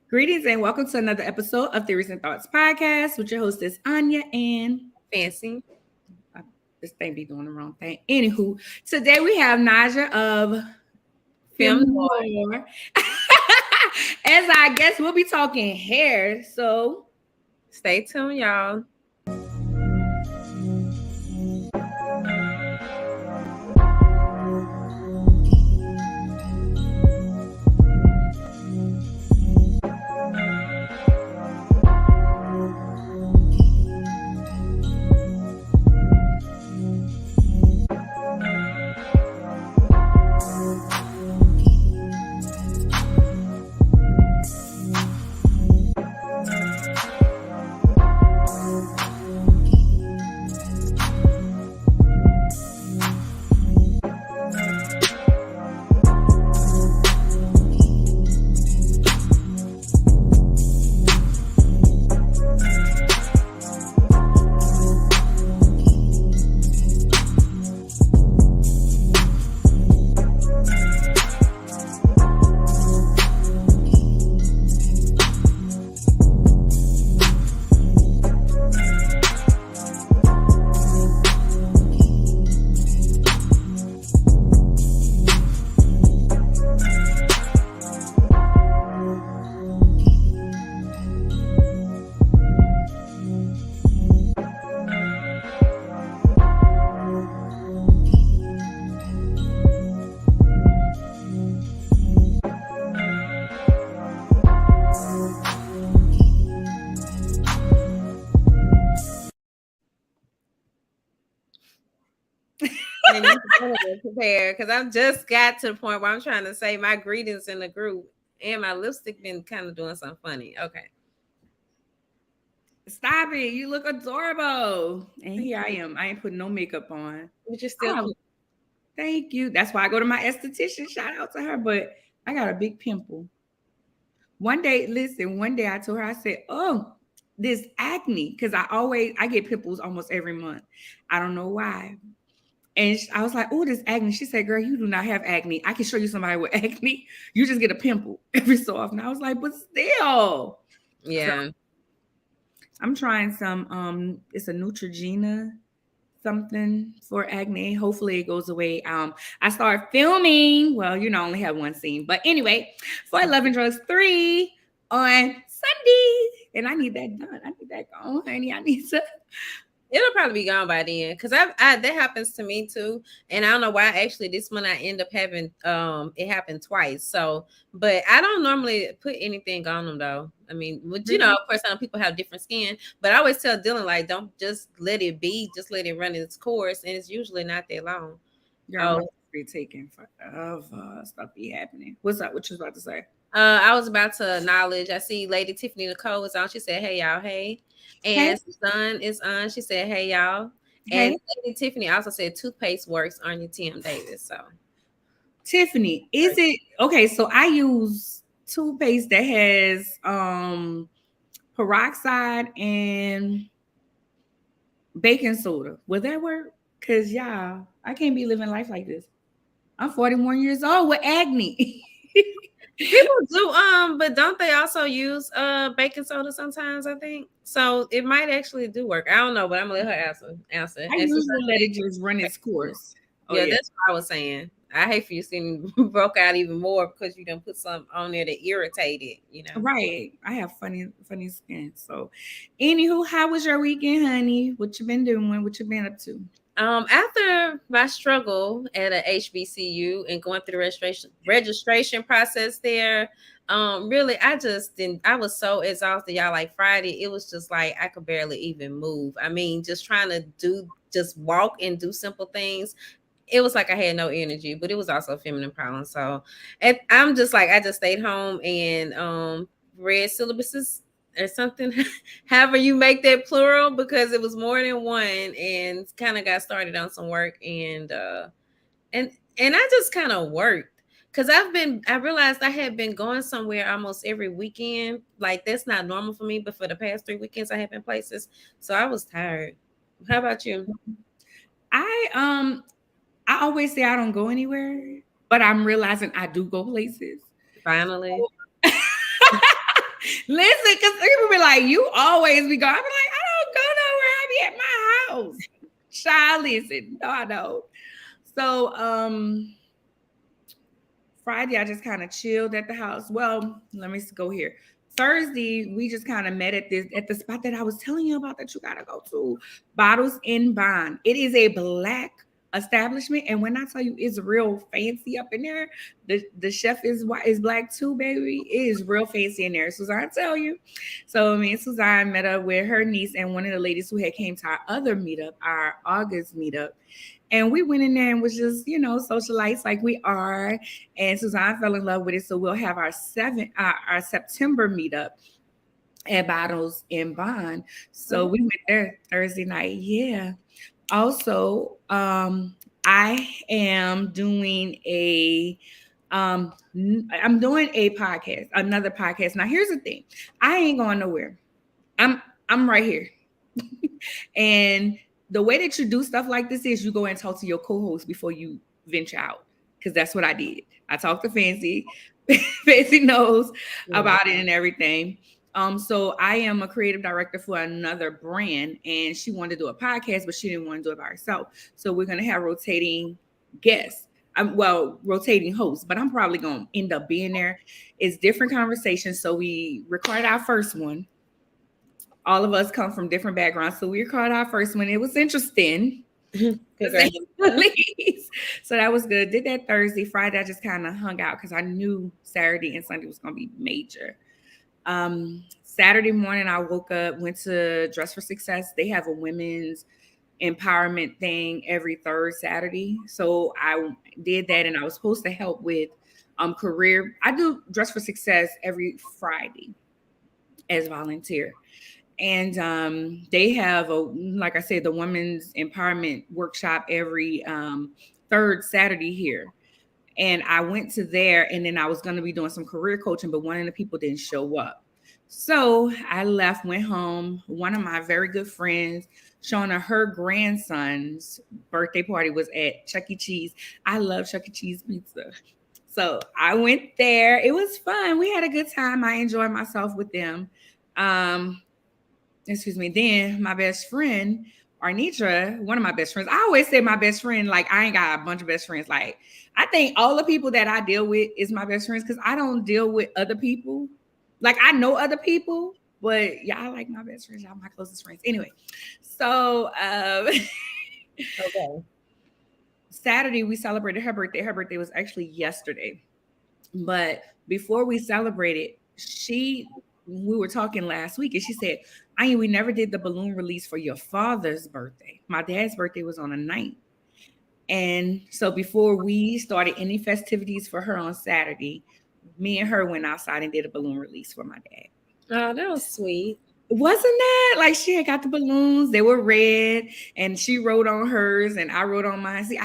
Greetings and welcome to another episode of Theories and Thoughts podcast with your hostess Anya and Fancy. this thing be doing the wrong thing. Anywho, today we have Nadja of Fem Fem Noir. Noir. As I guess we'll be talking hair, so Stay tuned, y'all. And you prepare because I've just got to the point where I'm trying to say my greetings in the group, and my lipstick been kind of doing something funny. Okay. stop it. You look adorable. And here I am. I ain't putting no makeup on. But you're still cute. Thank you. That's why I go to my esthetician. Shout out to her. But I got a big pimple. One day I told her, I said, oh, this acne, because I get pimples almost every month. I don't know why. And I was like, oh, this acne. She said, girl, you do not have acne. I can show you somebody with acne. You just get a pimple every so often. I was like, but still. Yeah. So I'm trying some, it's a Neutrogena something for acne. Hopefully it goes away. I started filming. Well, I only have one scene. But anyway, for Love and Drugs 3 on Sunday. And I need that done. I need that gone, honey. I need to. It'll probably be gone by then because that happens to me too, and I don't know why. Actually, this one I end up having it happened twice. So, but I don't normally put anything on them though. I mean, of course, I know people have different skin, but I always tell Dylan like, don't just let it be, just let it run its course, and it's usually not that long. Girl, be taking forever. Stuff be happening. What's up? What you was about to say? I was about to acknowledge. I see Lady Tiffany Nicole is on. She said, "Hey y'all, hey." And Sun is on. She said, "Hey y'all." Hey. And Lady Tiffany also said, "Toothpaste works." On your Tim Davis. So, Tiffany, is it okay? So I use toothpaste that has peroxide and baking soda. Will that work? Cause I can't be living life like this. I'm 41 years old with acne. people do, but don't they also use baking soda sometimes? I think so. It might actually do work. I don't know, but I'm gonna let her answer. I usually let it just run its course. Yeah, that's what I was saying. I hate for you seeing broke out even more because you done put something on there that irritated, Right. I have funny skin. So anywho, how was your weekend, honey? What you been doing? What you been up to? After my struggle at a HBCU and going through the registration process there, really I just didn't. I was so exhausted, y'all. Like Friday, it was just like I could barely even move. I mean, just trying to just walk and do simple things. It was like I had no energy, but it was also a feminine problem. So I'm just like I just stayed home and read syllabuses or something. However you make that plural, because it was more than one, and kind of got started on some work and I just kind of worked because I realized I had been going somewhere almost every weekend. Like that's not normal for me, but for the past 3 weekends I have been places, so I was tired. How about you? I always say I don't go anywhere, but I'm realizing I do go places. Finally. Listen, because people be like, you always be gone. I be like, I don't go nowhere. I be at my house. Child, listen. No, I don't. So Friday, I just kind of chilled at the house. Well, let me go here. Thursday, we just kind of met at the spot that I was telling you about that you gotta go to. Bottles in Bond. It is a black establishment, and when I tell you it's real fancy up in there, the chef is white, is black too, baby. It is real fancy in there. Suzanne tell you. So me and Suzanne met up with her niece and one of the ladies who had came to our other meetup, our August meetup. And we went in there and was just, socialites like we are. And Suzanne fell in love with it. So we'll have our September meetup at Bottles in Bond. So we went there Thursday night. Yeah. Also, I am doing I'm doing a podcast, another podcast. Now here's the thing. I ain't going nowhere. I'm right here. And the way that you do stuff like this is you go and talk to your co-host before you venture out. Because that's what I did. I talked to Fancy. Fancy knows about it and everything. So I am a creative director for another brand, and she wanted to do a podcast, but she didn't want to do it by herself. So we're going to have rotating guests. Rotating hosts, but I'm probably going to end up being there. It's different conversations. So we recorded our first one. All of us come from different backgrounds. So we recorded our first one. It was interesting. So that was good. Did that Thursday. Friday, I just kind of hung out because I knew Saturday and Sunday was going to be major. Saturday morning, I woke up, went to Dress for Success. They have a women's empowerment thing every third Saturday. So I did that, and I was supposed to help with career. I do Dress for Success every Friday as volunteer. And they have like I said, the women's empowerment workshop every third Saturday here. And I went to there, and then I was going to be doing some career coaching, but one of the people didn't show up. So I left, went home. One of my very good friends, Shauna, her grandson's birthday party was at Chuck E. Cheese. I love Chuck E. Cheese pizza. So I went there. It was fun. We had a good time. I enjoyed myself with them. Then my best friend, Arnitra, one of my best friends. I always say my best friend, like I ain't got a bunch of best friends. Like I think all the people that I deal with is my best friends because I don't deal with other people. Like I know other people, but y'all like my best friends. Y'all my closest friends. Anyway, so okay. Saturday we celebrated her birthday. Her birthday was actually yesterday. But before we celebrated, we were talking last week and she said, we never did the balloon release for your father's birthday. My dad's birthday was on the 9th. And so before we started any festivities for her on Saturday, me and her went outside and did a balloon release for my dad. Oh, that was sweet. Wasn't that like she had got the balloons? They were red, and she wrote on hers, and I wrote on mine. See,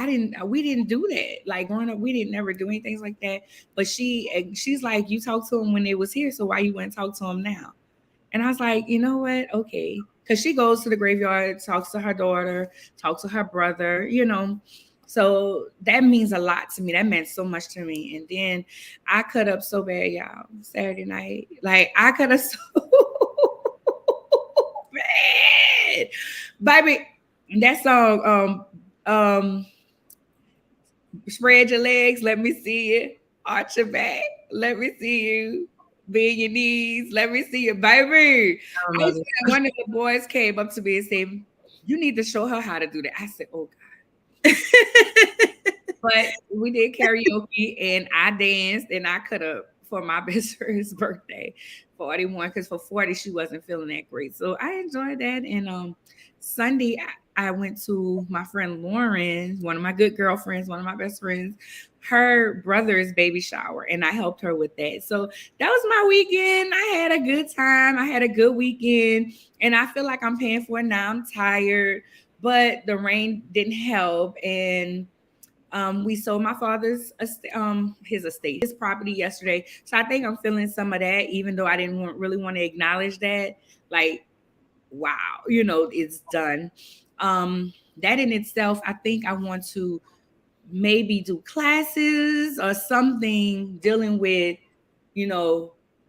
we didn't do that. Like growing up, we didn't never do anything like that. But she's like, you talked to him when they was here, so why you wouldn't talk to him now? And I was like, you know what? Okay, because she goes to the graveyard, talks to her daughter, talks to her brother, So that means a lot to me. That meant so much to me. And then I cut up so bad, y'all, Saturday night. Like I cut up so bad. Baby, that song, spread your legs, let me see you. Arch your back, let me see you. Bend your knees, let me see you, baby. One of the boys came up to me and said, you need to show her how to do that. I said, oh God. But we did karaoke and I danced and I cut up for my best friend's birthday, 41, because for 40 she wasn't feeling that great. So I enjoyed that. And Sunday I went to my friend Lauren, one of my good girlfriends, one of my best friends, her brother's baby shower, and I helped her with that. So that was my weekend. I had a good time. I had a good weekend, and I feel like I'm paying for it now. I'm tired, but the rain didn't help. And we sold my father's his property yesterday. So I think I'm feeling some of that, even though I didn't really want to acknowledge that. Like, wow, it's done. That in itself, I think I want to maybe do classes or something dealing with,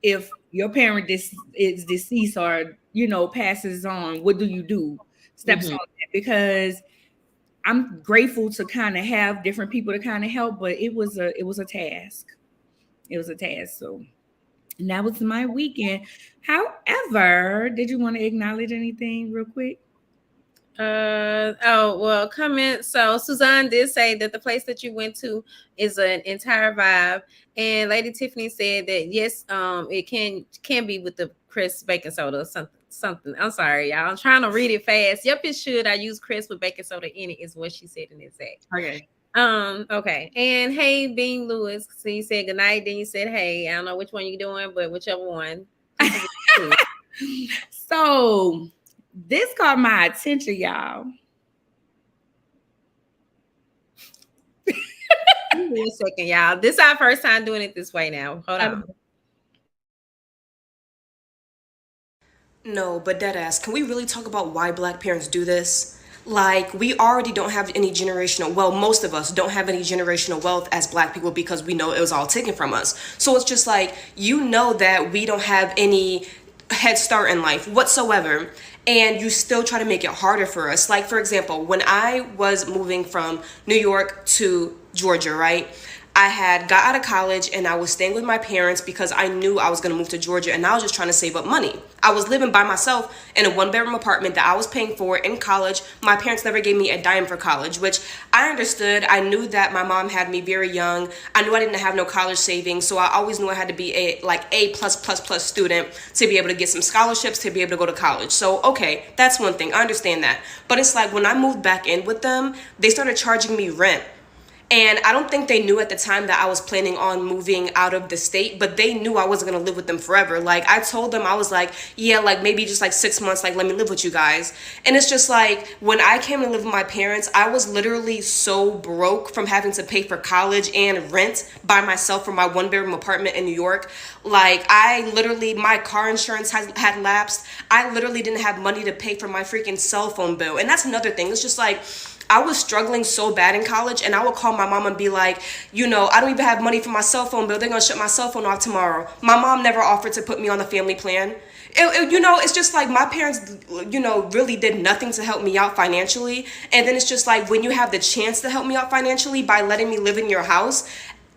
if your parent is deceased or passes on, what do you do? Steps Mm-hmm. on that, because I'm grateful to kind of have different people to kind of help, but it was a task. It was a task. So, and that was my weekend. However, did you want to acknowledge anything real quick? Oh, well, comment. So Suzanne did say that the place that you went to is an entire vibe. And Lady Tiffany said that yes, it can be with the crisp baking soda or something. I'm sorry, y'all. I'm trying to read it fast. Yep, it should. I use crisp with baking soda in it, is what she said in the exact. Okay. Okay. And hey, Bean Lewis. So you said good night, then you said hey. I don't know which one you're doing, but whichever one. So this caught my attention, y'all. Give me a second, y'all. This is our first time doing it this way now. Hold on. No, but deadass, can we really talk about why black parents do this? Like, we already don't have any generational, well, most of us don't have any generational wealth as black people because we know it was all taken from us. So it's just like, that we don't have any head start in life whatsoever, and you still try to make it harder for us. Like, for example, when I was moving from New York to Georgia, right? I had got out of college and I was staying with my parents because I knew I was going to move to Georgia, and I was just trying to save up money. I was living by myself in a 1-bedroom apartment that I was paying for in college. My parents never gave me a dime for college, which I understood. I knew that my mom had me very young. I knew I didn't have no college savings, so I always knew I had to be a plus plus plus student to be able to get some scholarships to be able to go to college. So okay, that's one thing. I understand that. But it's like when I moved back in with them, they started charging me rent. And I don't think they knew at the time that I was planning on moving out of the state, but they knew I wasn't going to live with them forever. Like, I told them, I was like, yeah, like maybe just like 6 months, like let me live with you guys. And it's just like, when I came to live with my parents, I was literally so broke from having to pay for college and rent by myself from my 1-bedroom apartment in New York. Like, my car insurance had lapsed. I literally didn't have money to pay for my freaking cell phone bill. And that's another thing. It's just like, I was struggling so bad in college, and I would call my mom and be like, I don't even have money for my cell phone bill. They're going to shut my cell phone off tomorrow. My mom never offered to put me on the family plan. It's just like my parents, really did nothing to help me out financially. And then it's just like, when you have the chance to help me out financially by letting me live in your house,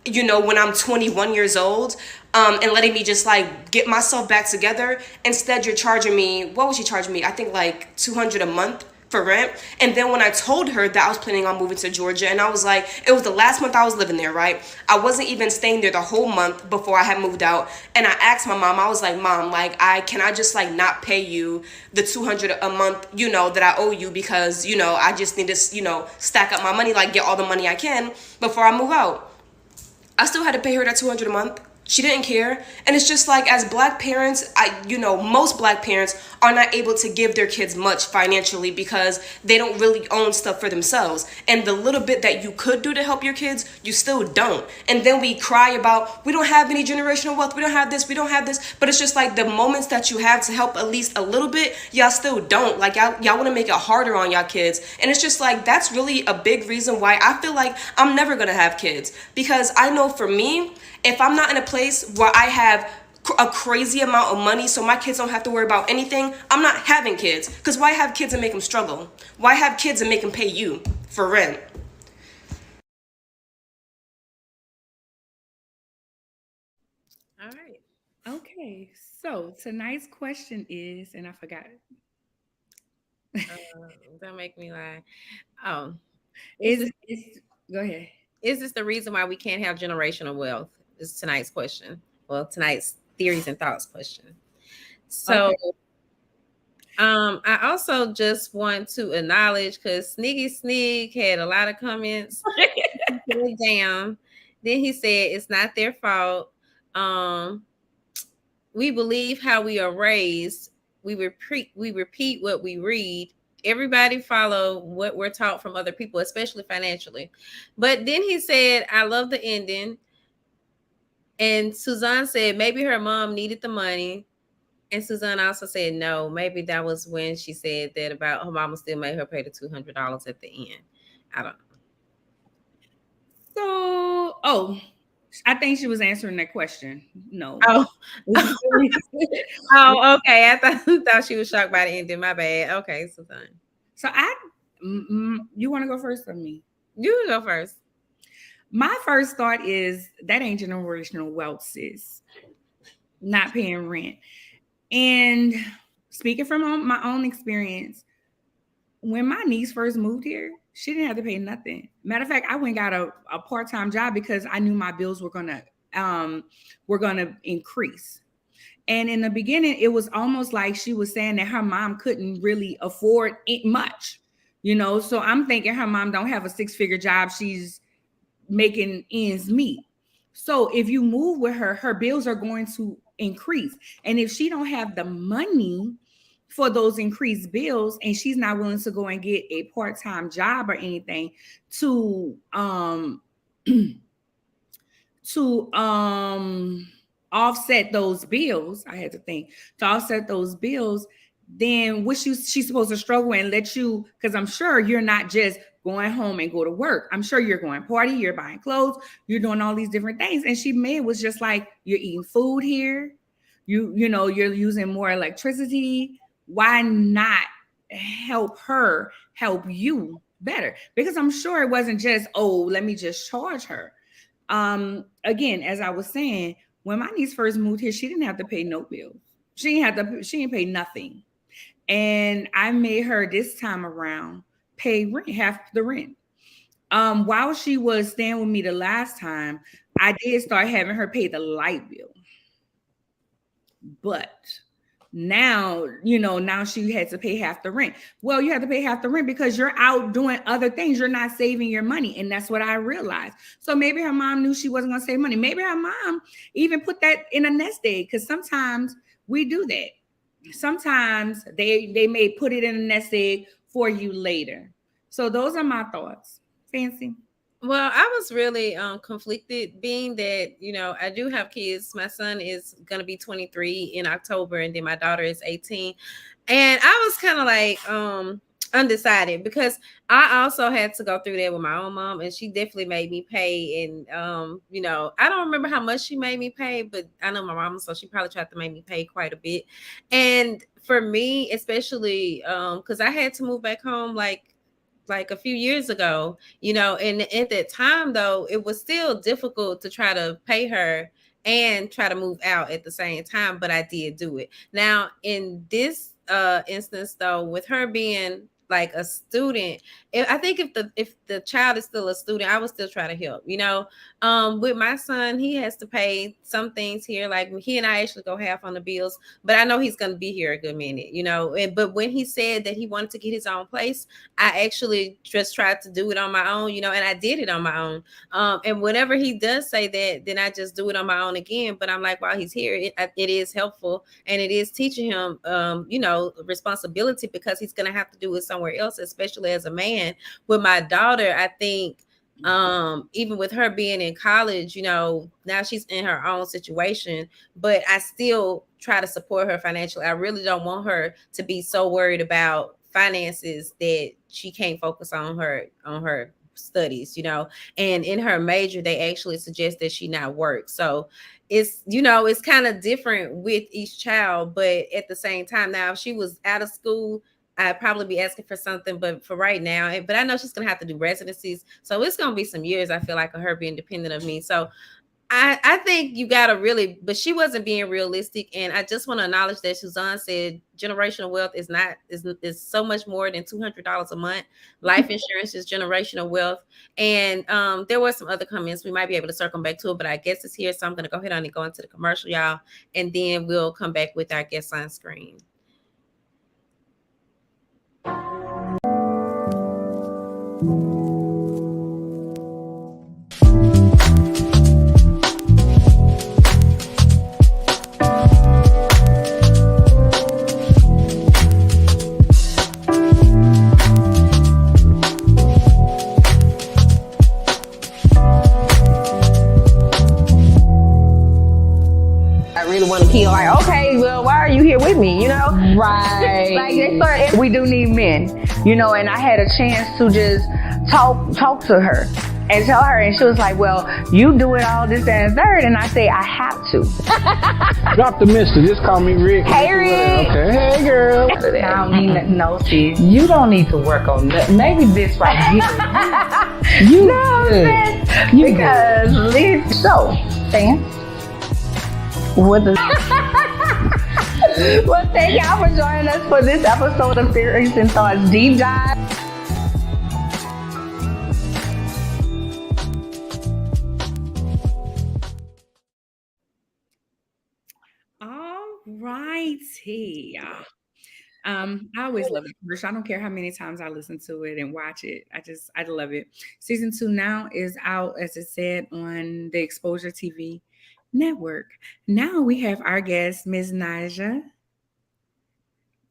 when I'm 21 years old, and letting me just like get myself back together, instead you're charging me, what was she charging me? I think like $200 a month for rent. And then when I told her that I was planning on moving to Georgia, and I was like, it was the last month I was living there, right? I wasn't even staying there the whole month before I had moved out. And I asked my mom, I was like, Mom, like, can I just like not pay you the $200 a month, that I owe you, because, I just need to, stack up my money, like get all the money I can before I move out. I still had to pay her that $200 a month. She didn't care. And it's just like, as black parents, most black parents are not able to give their kids much financially because they don't really own stuff for themselves. And the little bit that you could do to help your kids, you still don't. And then we cry about, we don't have any generational wealth, we don't have this, we don't have this. But it's just like, the moments that you have to help at least a little bit, y'all still don't. Like, y'all want to make it harder on y'all kids. And it's just like, that's really a big reason why I feel like I'm never going to have kids. Because I know for me, if I'm not in a place where I have a crazy amount of money so my kids don't have to worry about anything, I'm not having kids. Because why have kids and make them struggle? Why have kids and make them pay you for rent? All right. Okay. So tonight's question is, and I forgot it. Don't make me lie. Oh, Go ahead. is this the reason why we can't have generational wealth? Is tonight's question. Well, tonight's theories and thoughts question. So, Okay. I also just want to acknowledge, because Sneaky Sneak had a lot of comments. Down. Then he said it's not their fault. Um, we believe how we are raised. We repeat what we read. Everybody follow what we're taught from other people, especially financially. But then he said, I love the ending. And Suzanne said maybe her mom needed the money. And Suzanne also said no. Maybe that was when she said that about her mama still made her pay the $200 at the end. I don't know. So, I think she was answering that question. No. Oh, oh, okay. I thought she was shocked by the ending. My bad. Okay, so fine. So you want to go first or me? You go first. My first thought is that ain't generational wealth, sis. Not paying rent. And speaking from my own experience, when my niece first moved here, she didn't have to pay nothing. Matter of fact, I went and got a part-time job because I knew my bills were gonna increase. And in the beginning, it was almost like she was saying that her mom couldn't really afford it much, So I'm thinking her mom don't have a 6-figure job. She's making ends meet. So if you move with her, her bills are going to increase. And if she don't have the money for those increased bills and she's not willing to go and get a part-time job or anything to offset those bills, I had to think, to offset those bills, then she's supposed to struggle and let you, because I'm sure you're not just going home and go to work. I'm sure you're going party, you're buying clothes, you're doing all these different things. And she was just like, you're eating food here, you're using more electricity. Why not help her help you better? Because I'm sure it wasn't just, oh, let me just charge her. Again, as I was saying, when my niece first moved here, she didn't have to pay no bills. She didn't pay nothing. And I made her this time around pay rent, half the rent. While she was staying with me the last time, I did start having her pay the light bill. But now, now she had to pay half the rent. Well, you have to pay half the rent because you're out doing other things. You're not saving your money. And that's what I realized. So maybe her mom knew she wasn't going to save money. Maybe her mom even put that in a nest egg, because sometimes we do that. Sometimes they may put it in a nest egg for you later. So those are my thoughts. Fancy. Well, I was really conflicted, being that, I do have kids. My son is going to be 23 in October, and then my daughter is 18. And I was kind of like undecided, because I also had to go through that with my own mom, and she definitely made me pay. And, I don't remember how much she made me pay, but I know my mom, so she probably tried to make me pay quite a bit. And for me, especially because I had to move back home like a few years ago, and at that time, though, it was still difficult to try to pay her and try to move out at the same time, but I did do it. Now, in this instance, though, with her being like a student, I think if the child is still a student, I would still try to help. With my son, he has to pay some things here. Like, he and I actually go half on the bills, but I know he's going to be here a good minute. But when he said that he wanted to get his own place, I actually just tried to do it on my own. And I did it on my own. And whenever he does say that, then I just do it on my own again. But I'm like, while he's here, it is helpful, and it is teaching him, responsibility, because he's going to have to do it somewhere else, especially as a man. With my daughter, I think even with her being in college, now she's in her own situation, but I still try to support her financially. I really don't want her to be so worried about finances that she can't focus on her studies, and in her major, they actually suggest that she not work. So it's kind of different with each child, but at the same time, now if she was out of school, I'd probably be asking for something, but for right now, but I know she's going to have to do residencies. So it's going to be some years, I feel like, of her being dependent of me. So I think you got to really, but she wasn't being realistic. And I just want to acknowledge that Suzanne said generational wealth is so much more than $200 a month. Life insurance is generational wealth. And there were some other comments. We might be able to circle back to it, but I guess it's here. So I'm going to go ahead and go into the commercial, y'all. And then we'll come back with our guest on screen. Want to kill like, okay, well, why are you here with me? You know, Right. like they started. We do need men, you know, and I had a chance to just talk to her. And tell her, and she was like, well, you do it all this, that, and third. And I say, I have to. Drop the mister. Just call me Rick. Hey, Rick. Okay. Hey, girl. I don't need nothing, no, sis. You don't need to work on that. Maybe this right here. You know, because this. So, Sam, what the? Well, thank y'all for joining us for this episode of Theories and Thoughts Deep Dive. Righty. I always love it, commercial. I don't care how many times I listen to it and watch it. I love it. Season 2 now is out, as it said, on the Exposure TV network. Now we have our guest, Ms. Nadja.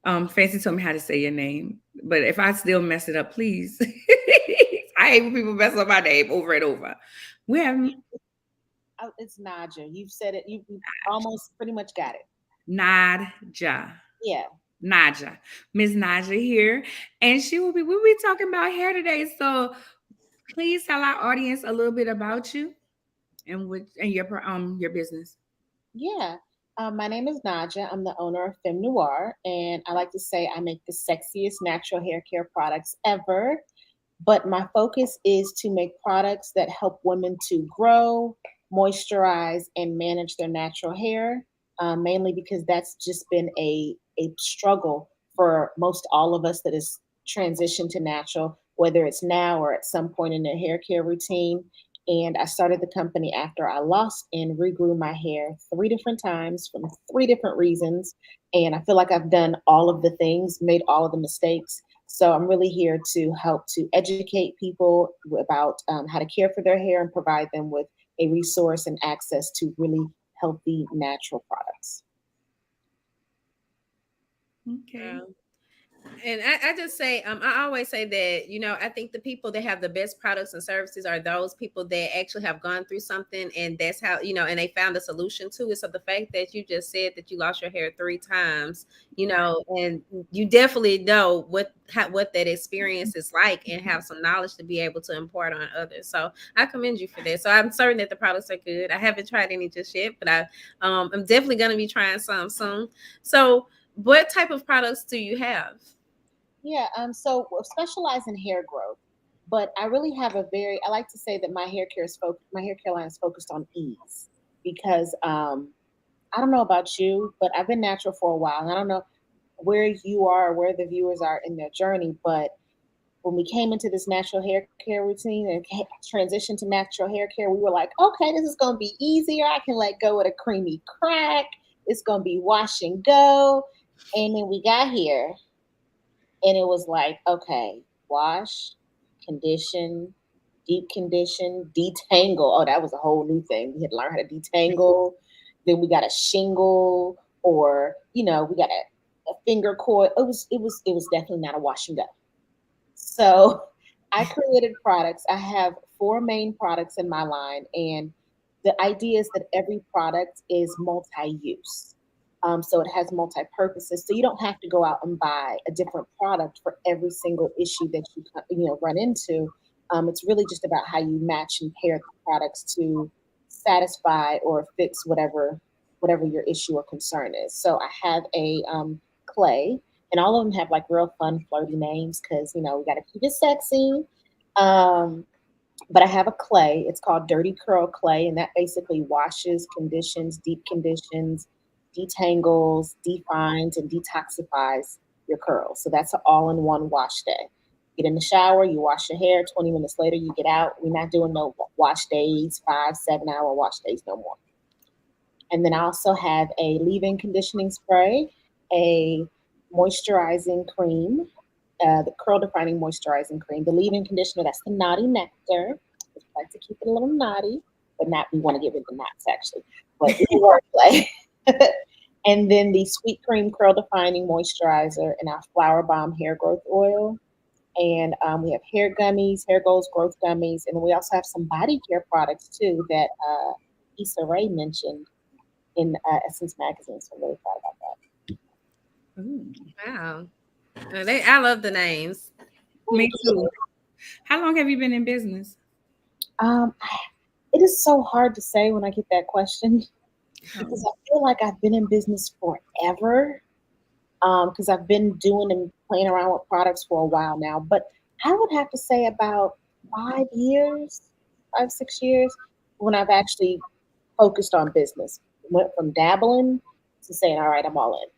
Fancy told me how to say your name, but if I still mess it up, please. I hate when people mess up my name over and over. We have it's Nadja. You've said it. You almost pretty much got it. Nadja. Yeah. Nadja. Ms. Nadja here. And we'll be talking about hair today. So please tell our audience a little bit about you and your business. Yeah. My name is Nadja. I'm the owner of Fem Noir, and I like to say I make the sexiest natural hair care products ever. But my focus is to make products that help women to grow, moisturize, and manage their natural hair. Mainly because that's just been a struggle for most all of us that has transitioned to natural, whether it's now or at some point in their hair care routine. And I started the company after I lost and regrew my hair 3 different times from 3 different reasons. And I feel like I've done all of the things, made all of the mistakes. So I'm really here to help to educate people about how to care for their hair and provide them with a resource and access to really healthy natural products. Okay. And I just say, I always say that, you know, I think the people that have the best products and services are those people that actually have gone through something, and that's how, you know, and they found a solution to it. So the fact that you just said that you lost your hair 3 times, you know, and you definitely know what that experience is like and have some knowledge to be able to impart on others. So I commend you for that. So I'm certain that the products are good. I haven't tried any just yet, but I'm definitely going to be trying some soon. So what type of products do you have? Yeah, so we specialize in hair growth, but I really have I like to say that my hair care line is focused on ease, because I don't know about you, but I've been natural for a while, and I don't know where you are, where the viewers are in their journey, but when we came into this natural hair care routine and transitioned to natural hair care, we were like, okay, this is going to be easier. I can let go of the creamy crack. It's going to be wash and go. And then we got here, and it was like, okay, wash, condition, deep condition, detangle. Oh, that was a whole new thing. We had to learn how to detangle. Then we got a shingle, or, you know, we got a finger coil. It was definitely not a wash and go. So I created products. I have 4 main products in my line, and the idea is that every product is multi-use. So it has multi-purposes. So you don't have to go out and buy a different product for every single issue that you run into. It's really just about how you match and pair the products to satisfy or fix whatever your issue or concern is. So I have a clay, and all of them have like real fun, flirty names because, you know, we got to keep it sexy. But I have a clay. It's called Dirty Curl Clay, and that basically washes, conditions, deep conditions, detangles, defines, and detoxifies your curls. So that's an all-in-one wash day. Get in the shower, you wash your hair, 20 minutes later, you get out. We're not doing no wash days, 5-7 hour wash days no more. And then I also have a leave-in conditioning spray, a moisturizing cream, the curl defining moisturizing cream, the leave-in conditioner, that's the Naughty Nectar. I like to keep it a little naughty, but not, we want to get rid of the knots actually, but it's a wordplay. And then the Sweet Cream Curl Defining Moisturizer and our Flower Bomb Hair Growth Oil. And we have hair gummies, hair goals, growth gummies. And we also have some body care products too that Issa Rae mentioned. in Essence magazine. So I'm really proud about that. Ooh, Wow. I love the names. me too. How long have you been in business? Um, it is so hard to say when I get that question because I feel like I've been in business forever. Because I've been doing and playing around with products for a while now. But I would have to say about 5 years, 5, 6 years, when I've actually focused on business. Went from dabbling to saying, all right, I'm all in.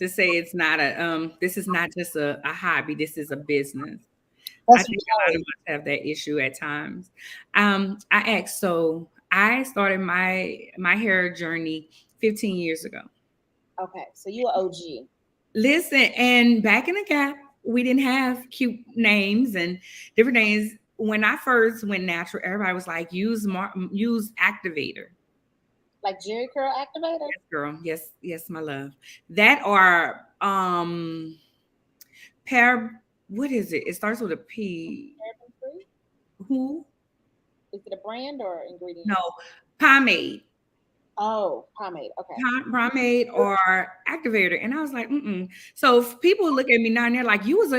To say it's not a this is not just a hobby, this is a business. I That's think a lot of us have that issue at times. I asked, so I started my hair journey 15 years ago. okay. So you are OG. Listen, and back in the gap, we didn't have cute names and different names. When I first went natural, everybody was like, use activator. Like Jerry Curl Activator? Yes, girl. Yes, yes, my love. That are what is it? It starts with a P. Paraben free? Who? Is it a brand or No, ingredients? pomade. Oh, pomade. Okay. Pomade or activator, and I was like, mm-mm. So if people look at me now and they're like, you was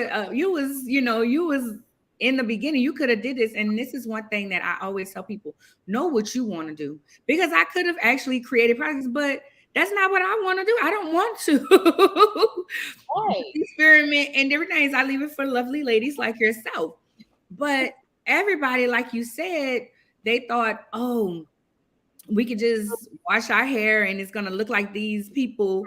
in the beginning, you could have did this. And this is one thing that I always tell people: know what you want to do, because I could have actually created products, but that's not what I want to do. I don't want to Right. experiment and different things. I leave it for lovely ladies like yourself. But everybody, like you said, they thought, oh, we could just wash our hair and it's going to look like these people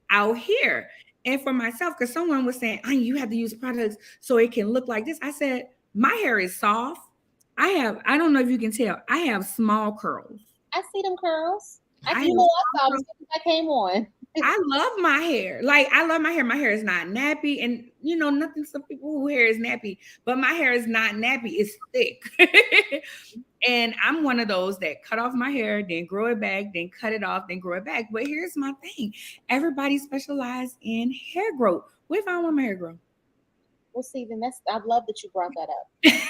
out here. And for myself, because someone was saying, you have to use products so it can look like this. I said, my hair is soft. I don't know if you can tell, I have small curls. I see them curls. I have I saw them small since I came on. I love my hair. Like, I love my hair. My hair is not nappy. And, nothing, some people who hair is nappy, but my hair is not nappy. It's thick. And I'm one of those that cut off my hair, then grow it back, then cut it off, then grow it back. But here's my thing. Everybody specializes in hair growth. What if I want my hair grow? Well, see, then I love that you brought that up.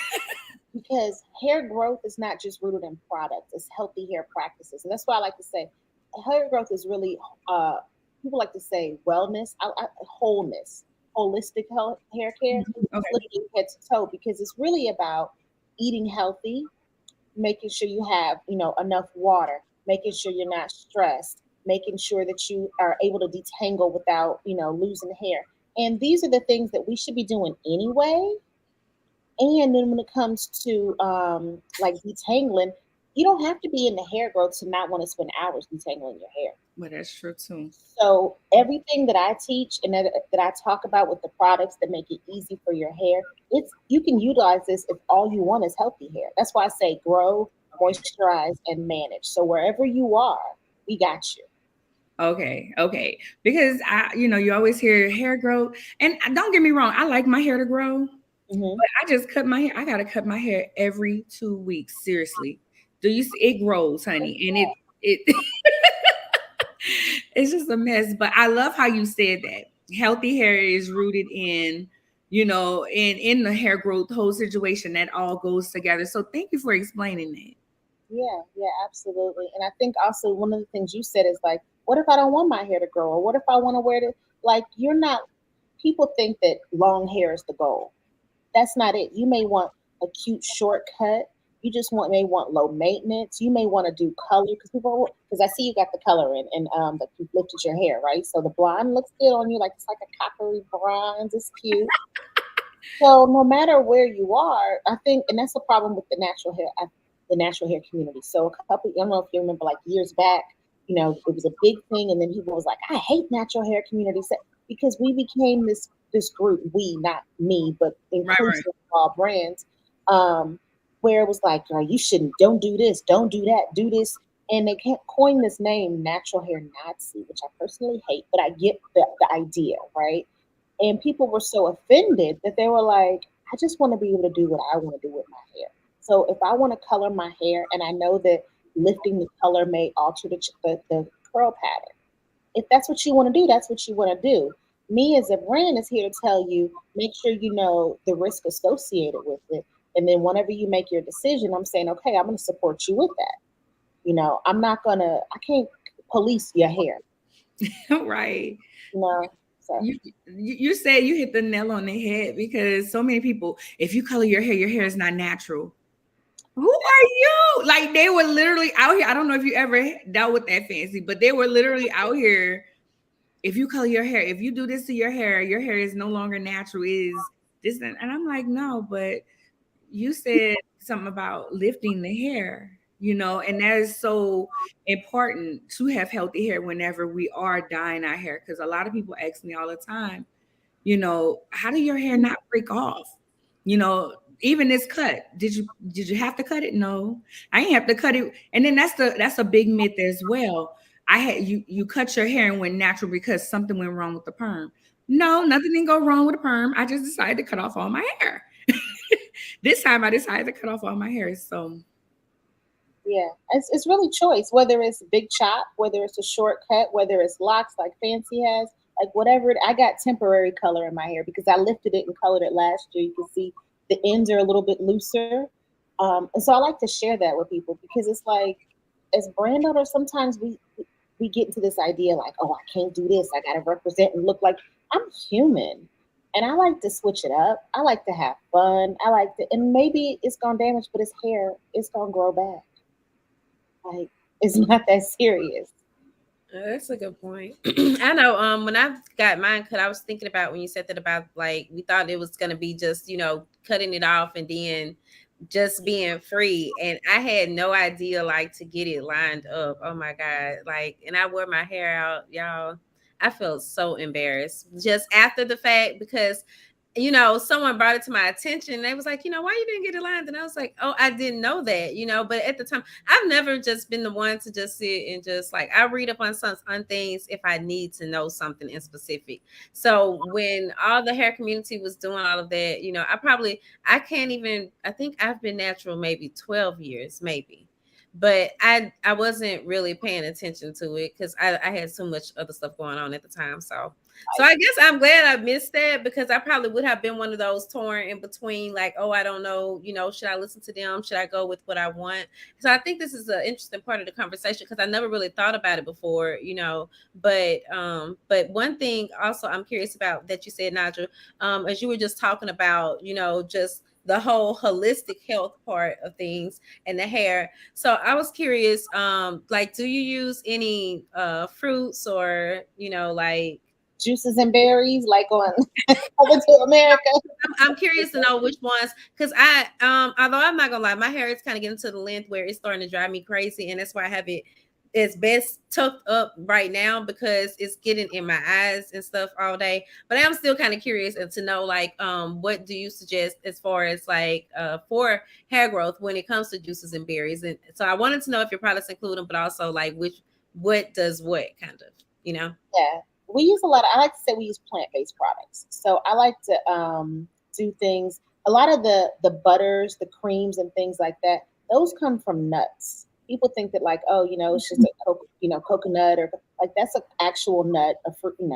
Because hair growth is not just rooted in products, it's healthy hair practices. And that's why I like to say hair growth is really, people like to say wellness, wholeness, holistic health, hair care, Okay. literally head to toe, because it's really about eating healthy, making sure you have, enough water, making sure you're not stressed, making sure that you are able to detangle without, losing hair. And these are the things that we should be doing anyway. And then when it comes to like detangling, you don't have to be in the hair growth to not want to spend hours detangling your hair. Well, that's true too. So everything that I teach and that I talk about with the products that make it easy for your hair, you can utilize this if all you want is healthy hair. That's why I say grow, moisturize, and manage. So wherever you are, we got you. Okay. Because you always hear hair growth. And don't get me wrong, I like my hair to grow. Mm-hmm. But I just cut my hair. I gotta cut my hair every 2 weeks. Seriously. Do you see it grows, honey? And it it's just a mess. But I love how you said that. Healthy hair is rooted in, in the hair growth whole situation. That all goes together. So thank you for explaining that. Yeah, absolutely. And I think also one of the things you said is like, what if I don't want my hair to grow? Or what if I want to wear it? Like, people think that long hair is the goal. That's not it. You may want a cute shortcut. You just may want low maintenance. You may want to do color because I see you got the color in and that you lifted your hair, right? So the blonde looks good on you, like it's like a coppery bronze. It's cute. So no matter where you are, I think, and that's the problem with the natural hair community. So I don't know if you remember, like years back, it was a big thing, and then people was like, I hate natural hair communities because we became this group, we, not me, but inclusive of all brands, where it was like, you don't do this, don't do that, do this. And they can't coin this name, natural hair Nazi, which I personally hate, but I get the idea, right? And people were so offended that they were like, I just want to be able to do what I want to do with my hair. So if I want to color my hair, and I know that lifting the color may alter the curl pattern, if that's what you want to do, that's what you want to do. Me as a brand is here to tell you, make sure you know the risk associated with it. And then whenever you make your decision, I'm saying, okay, I'm going to support you with that. I'm not going to, I can't police your hair. Right. You know, so You said you hit the nail on the head because so many people, if you color your hair is not natural. Who are you? Like they were literally out here. I don't know if you ever dealt with that fancy, but they were literally out here. If you color your hair, if you do this to your hair is no longer natural. Is this? And I'm like, no, but you said something about lifting the hair, and that is so important to have healthy hair whenever we are dyeing our hair. Because a lot of people ask me all the time, how do your hair not break off? Even this cut, did you have to cut it? No, I ain't have to cut it. And then that's a big myth as well. I had you cut your hair and went natural because something went wrong with the perm. No, nothing didn't go wrong with the perm. I just decided to cut off all my hair. This time I decided to cut off all my hair. So yeah, it's really choice, whether it's big chop, whether it's a shortcut, whether it's locks like Fancy has, like whatever. I got temporary color in my hair because I lifted it and colored it last year. You can see the ends are a little bit looser. And so I like to share that with people because it's like, as brand owners, sometimes we get into this idea like, oh, I can't do this. I got to represent and look like I'm human. And I like to switch it up. I like to have fun. And maybe it's going to damage, but it's hair. It's going to grow back. Like, it's not that serious. That's a good point. I know. When I got mine cut, I was thinking about when you said that about like we thought it was gonna be just cutting it off and then just being free, and I had no idea like to get it lined up. Oh my god! Like, and I wore my hair out, y'all. I felt so embarrassed just after the fact because someone brought it to my attention. They was like, why you didn't get it lined? And I was like, oh, I didn't know that, but at the time, I've never just been the one to just sit and just like, I read up on things if I need to know something in specific. So when all the hair community was doing all of that, I think I've been natural maybe 12 years, maybe. But I wasn't really paying attention to it because I had so much other stuff going on at the time. So I guess I'm glad I missed that because I probably would have been one of those torn in between, like, oh, I don't know, should I listen to them? Should I go with what I want? So I think this is an interesting part of the conversation because I never really thought about it before, But one thing also I'm curious about that you said, Nadja, as you were just talking about, just the whole holistic health part of things and the hair. So I was curious, like, do you use any fruits or, like juices and berries, like on over to America? I'm curious to know which ones, because although I'm not gonna lie, my hair is kind of getting to the length where it's starting to drive me crazy, and that's why I have it's best tucked up right now because it's getting in my eyes and stuff all day. But I'm still kind of curious and to know, like, what do you suggest as far as like for hair growth when it comes to juices and berries? And so I wanted to know if your products include them, but also like what does what kind of, Yeah, we use a lot of, I like to say we use plant-based products. So I like to do things, a lot of the butters, the creams and things like that, those come from nuts. People think that like, oh, it's just a coconut or like that's an actual nut, a fruit. We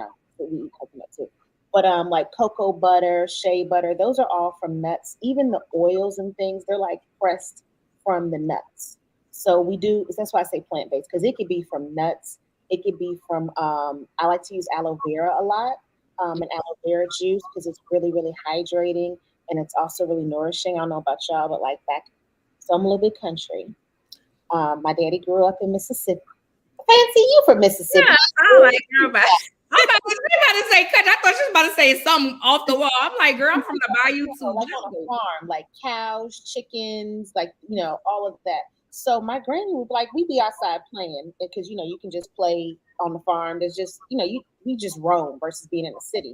eat coconut too. But like cocoa butter, shea butter, those are all from nuts. Even the oils and things, they're like pressed from the nuts. So that's why I say plant-based, because it could be from nuts. It could be from, I like to use aloe vera a lot, and aloe vera juice because it's really, really hydrating and it's also really nourishing. I don't know about y'all, but like so I'm a little bit country. My daddy grew up in Mississippi. Fancy, you from Mississippi? Yeah, I like everybody. I'm about to say, I thought she was about to say something off the wall. I'm like, girl, I'm from the bayou too. Like on a farm, like cows, chickens, like all of that. So my granny would we'd be outside playing because you can just play on the farm. There's just you just roam versus being in the city.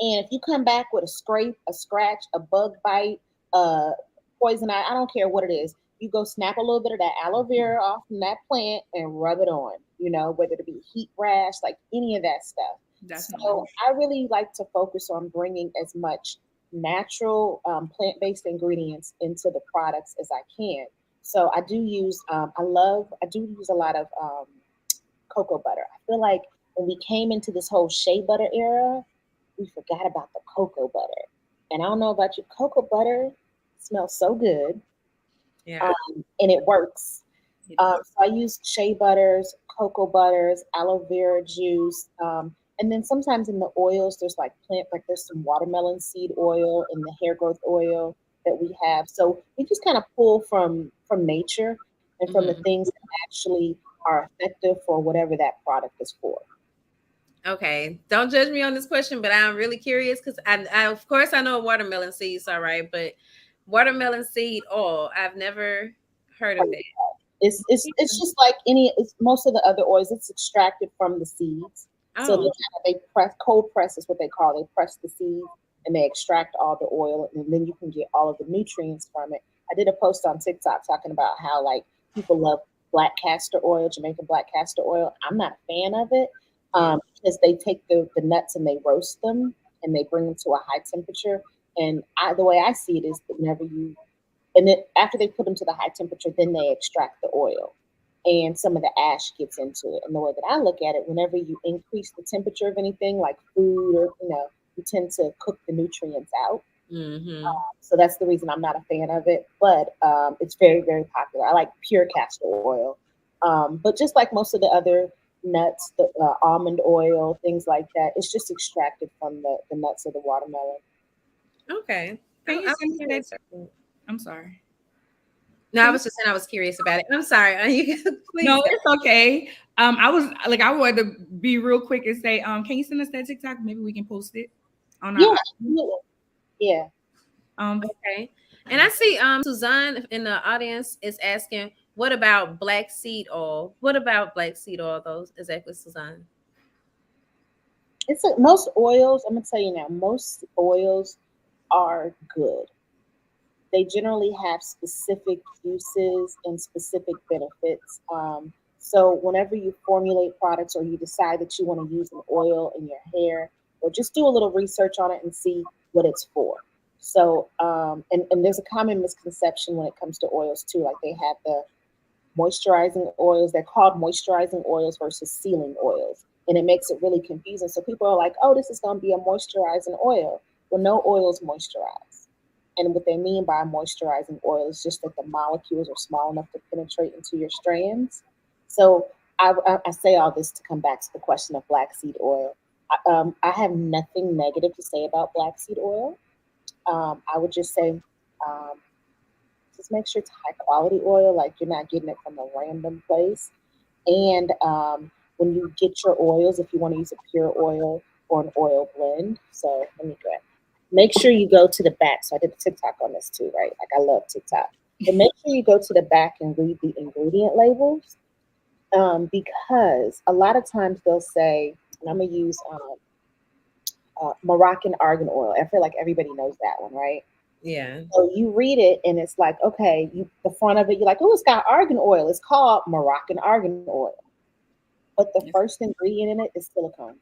And if you come back with a scrape, a scratch, a bug bite, poison eye, I don't care what it is. You go snap a little bit of that aloe vera off from that plant and rub it on, whether it be heat rash, like any of that stuff. So I really like to focus on bringing as much natural plant-based ingredients into the products as I can. So I do use, I do use a lot of cocoa butter. I feel like when we came into this whole shea butter era, we forgot about the cocoa butter. And I don't know about you, cocoa butter smells so good. Yeah. And it works. So I use shea butters, cocoa butters, aloe vera juice, and then sometimes in the oils, there's like there's some watermelon seed oil and the hair growth oil that we have. So we just kind of pull from nature and from the Mhm. things that actually are effective for whatever that product is for. Okay, don't judge me on this question, but I'm really curious because I, of course, I know watermelon seeds, all right, but watermelon seed oil, I've never heard of that. It's just like most of the other oils. It's extracted from the seeds. So Oh, they press cold press is what they call. They press the seeds and they extract all the oil, and then you can get all of the nutrients from it. I did a post on TikTok talking about how like people love black castor oil, Jamaican black castor oil. I'm not a fan of it yeah. because they take the nuts and they roast them and they bring them to a high temperature. And the way I see it is that whenever you and then after they put them to the high temperature, then they extract the oil. And some of the ash gets into it. And the way that I look at it, whenever you increase the temperature of anything like food or, you tend to cook the nutrients out. Mm-hmm. So that's the reason I'm not a fan of it. But it's very, very popular. I like pure castor oil. But just like most of the other nuts, the almond oil, things like that, it's just extracted from the nuts of the watermelon. Okay. Can you I'm send me that? curious. I'm sorry. No, I Can you? was just saying I was curious about it. I'm sorry. You can please No, go. it's okay. I was like, I wanted to be real quick and say, can you send us that TikTok? Maybe we can post it on Yeah, our. absolutely. Yeah. Um, Okay. And I see Suzanne in the audience is asking, what about black seed oil? What about black seed oil though? Exactly, Suzanne. Most oils. I'm gonna tell you now. Most oils are good. They generally have specific uses and specific benefits. So whenever you formulate products or you decide that you want to use an oil in your hair, or just do a little research on it and see what it's for. So and there's a common misconception when it comes to oils too. Like they have the moisturizing oils. They're called moisturizing oils versus sealing oils. And it makes it really confusing. So people are like, oh, this is going to be a moisturizing oil. Well, no oils moisturize. And what they mean by moisturizing oil is just that the molecules are small enough to penetrate into your strands. So I say all this to come back to the question of black seed oil. I have nothing negative to say about black seed oil. I would just say um, just make sure it's high quality oil, like you're not getting it from a random place. And when you get your oils, if you want to use a pure oil or an oil blend, so let me go ahead. Make sure you go to the back. So I did a TikTok on this too, right? Like I love TikTok. But make sure you go to the back and read the ingredient labels because a lot of times they'll say, and I'm gonna use Moroccan argan oil. I feel like everybody knows that one, right? Yeah. So you read it and it's like, okay, the front of it, you're like, oh, it's got argan oil. It's called Moroccan argan oil. But the first ingredient in it is silicone.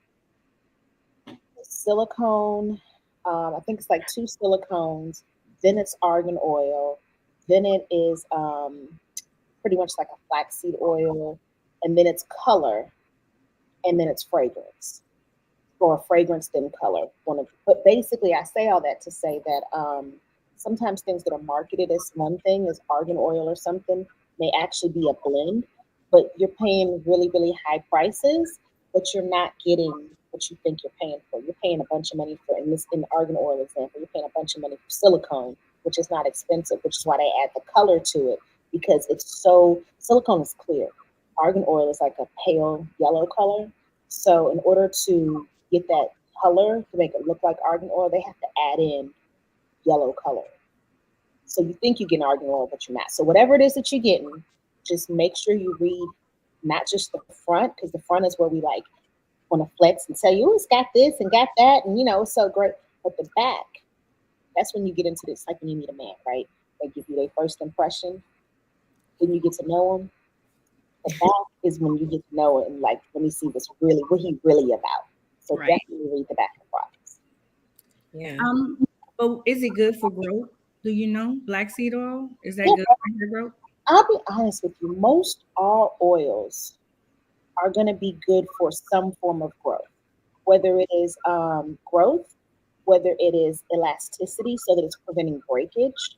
Silicone, I think it's like two silicones, then it's argan oil, then it is pretty much like a flaxseed oil, and then it's color, and then it's fragrance. Or fragrance then color. But basically, I say all that to say that sometimes things that are marketed as one thing, as argan oil or something, may actually be a blend, but you're paying really, really high prices, but you're not getting what you think you're paying for. You're paying a bunch of money for, in the argan oil example, you're paying a bunch of money for silicone, which is not expensive, which is why they add the color to it because silicone is clear. Argan oil is like a pale yellow color. So in order to get that color to make it look like argan oil, they have to add in yellow color. So you think you get argan oil, but you're not. So whatever it is that you're getting, just make sure you read not just the front, because the front is where we like want to flex and tell you, oh, it's got this and got that, and it's so great. But the back, that's when you get into this, like when you meet a man, right? They give you their first impression, then you get to know them. The back is when you get to know it and like, let me see what he really about. So right. definitely read the back of the products. Yeah. But is it good for growth? Do you know black seed oil? Is that Yeah, good for hair growth? I'll be honest with you. Most all oils are going to be good for some form of growth, whether it is growth, whether it is elasticity, so that it's preventing breakage,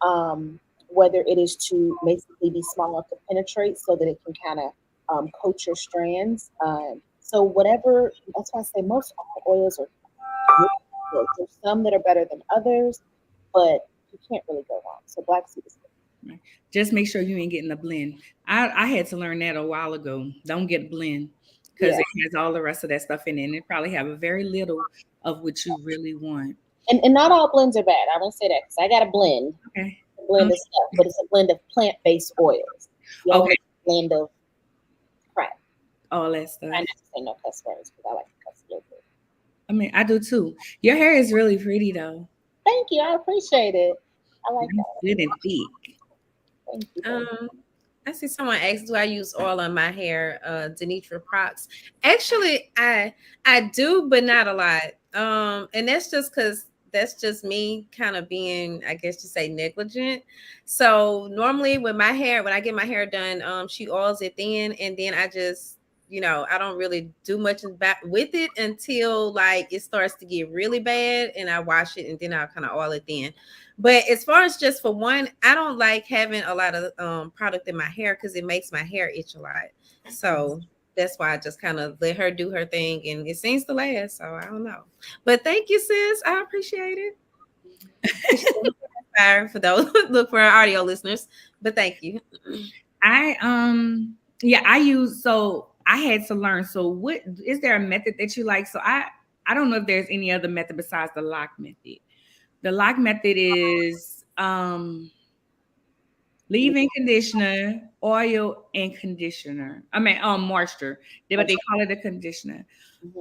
um, whether it is to basically be small enough to penetrate, so that it can kind of coat your strands. So whatever, that's why I say most oils are good. There's some that are better than others, but you can't really go wrong. So black seed is good. Right. Just make sure you ain't getting a blend. I had to learn that a while ago. Don't get a blend because Yeah. it has all the rest of that stuff in it. And it probably have a very little of what you really want. And not all blends are bad. I won't say that because I got a blend. Okay. A blend of stuff, but it's a blend of plant-based oils. You don't Okay. want a blend of crap. All that stuff. I not to say no cuss words because I like to cuss a little bit. I mean, I do too. Your hair is really pretty though. Thank you. I appreciate it. I like that. Good and thick. Thank you. I see someone asked, do I use oil on my hair? Denitra Prox. Actually, I do, but not a lot. And that's just because that's just me kind of being, I guess you say, negligent. So normally when I get my hair done, she oils it then, and then I just, I don't really do much with it until like it starts to get really bad, and I wash it, and then I'll kind of oil it then. But as far as just for one, I don't like having a lot of product in my hair because it makes my hair itch a lot. So that's why I just kind of let her do her thing, and it seems to last. So I don't know. But thank you, sis. I appreciate it. For those look for our audio listeners, but thank you. I had to learn. So what is there a method that you like? So I don't know if there's any other method besides the lock method. The lock method is leave-in conditioner, oil, and conditioner. I mean, moisture, but they call it a conditioner.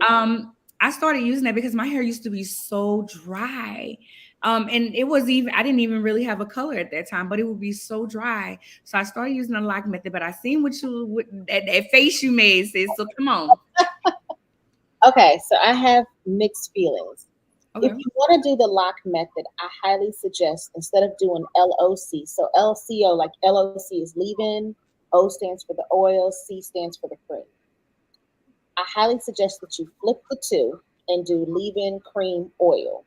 I started using that because my hair used to be so dry. And it was I didn't even really have a color at that time, but it would be so dry. So I started using the lock method, but I seen that face you made, sis. So come on. Okay, so I have mixed feelings. Okay. If you want to do the lock method, I highly suggest instead of doing LOC, so LCO, like LOC is leave-in, O stands for the oil, C stands for the cream. I highly suggest that you flip the two and do leave-in, cream, oil.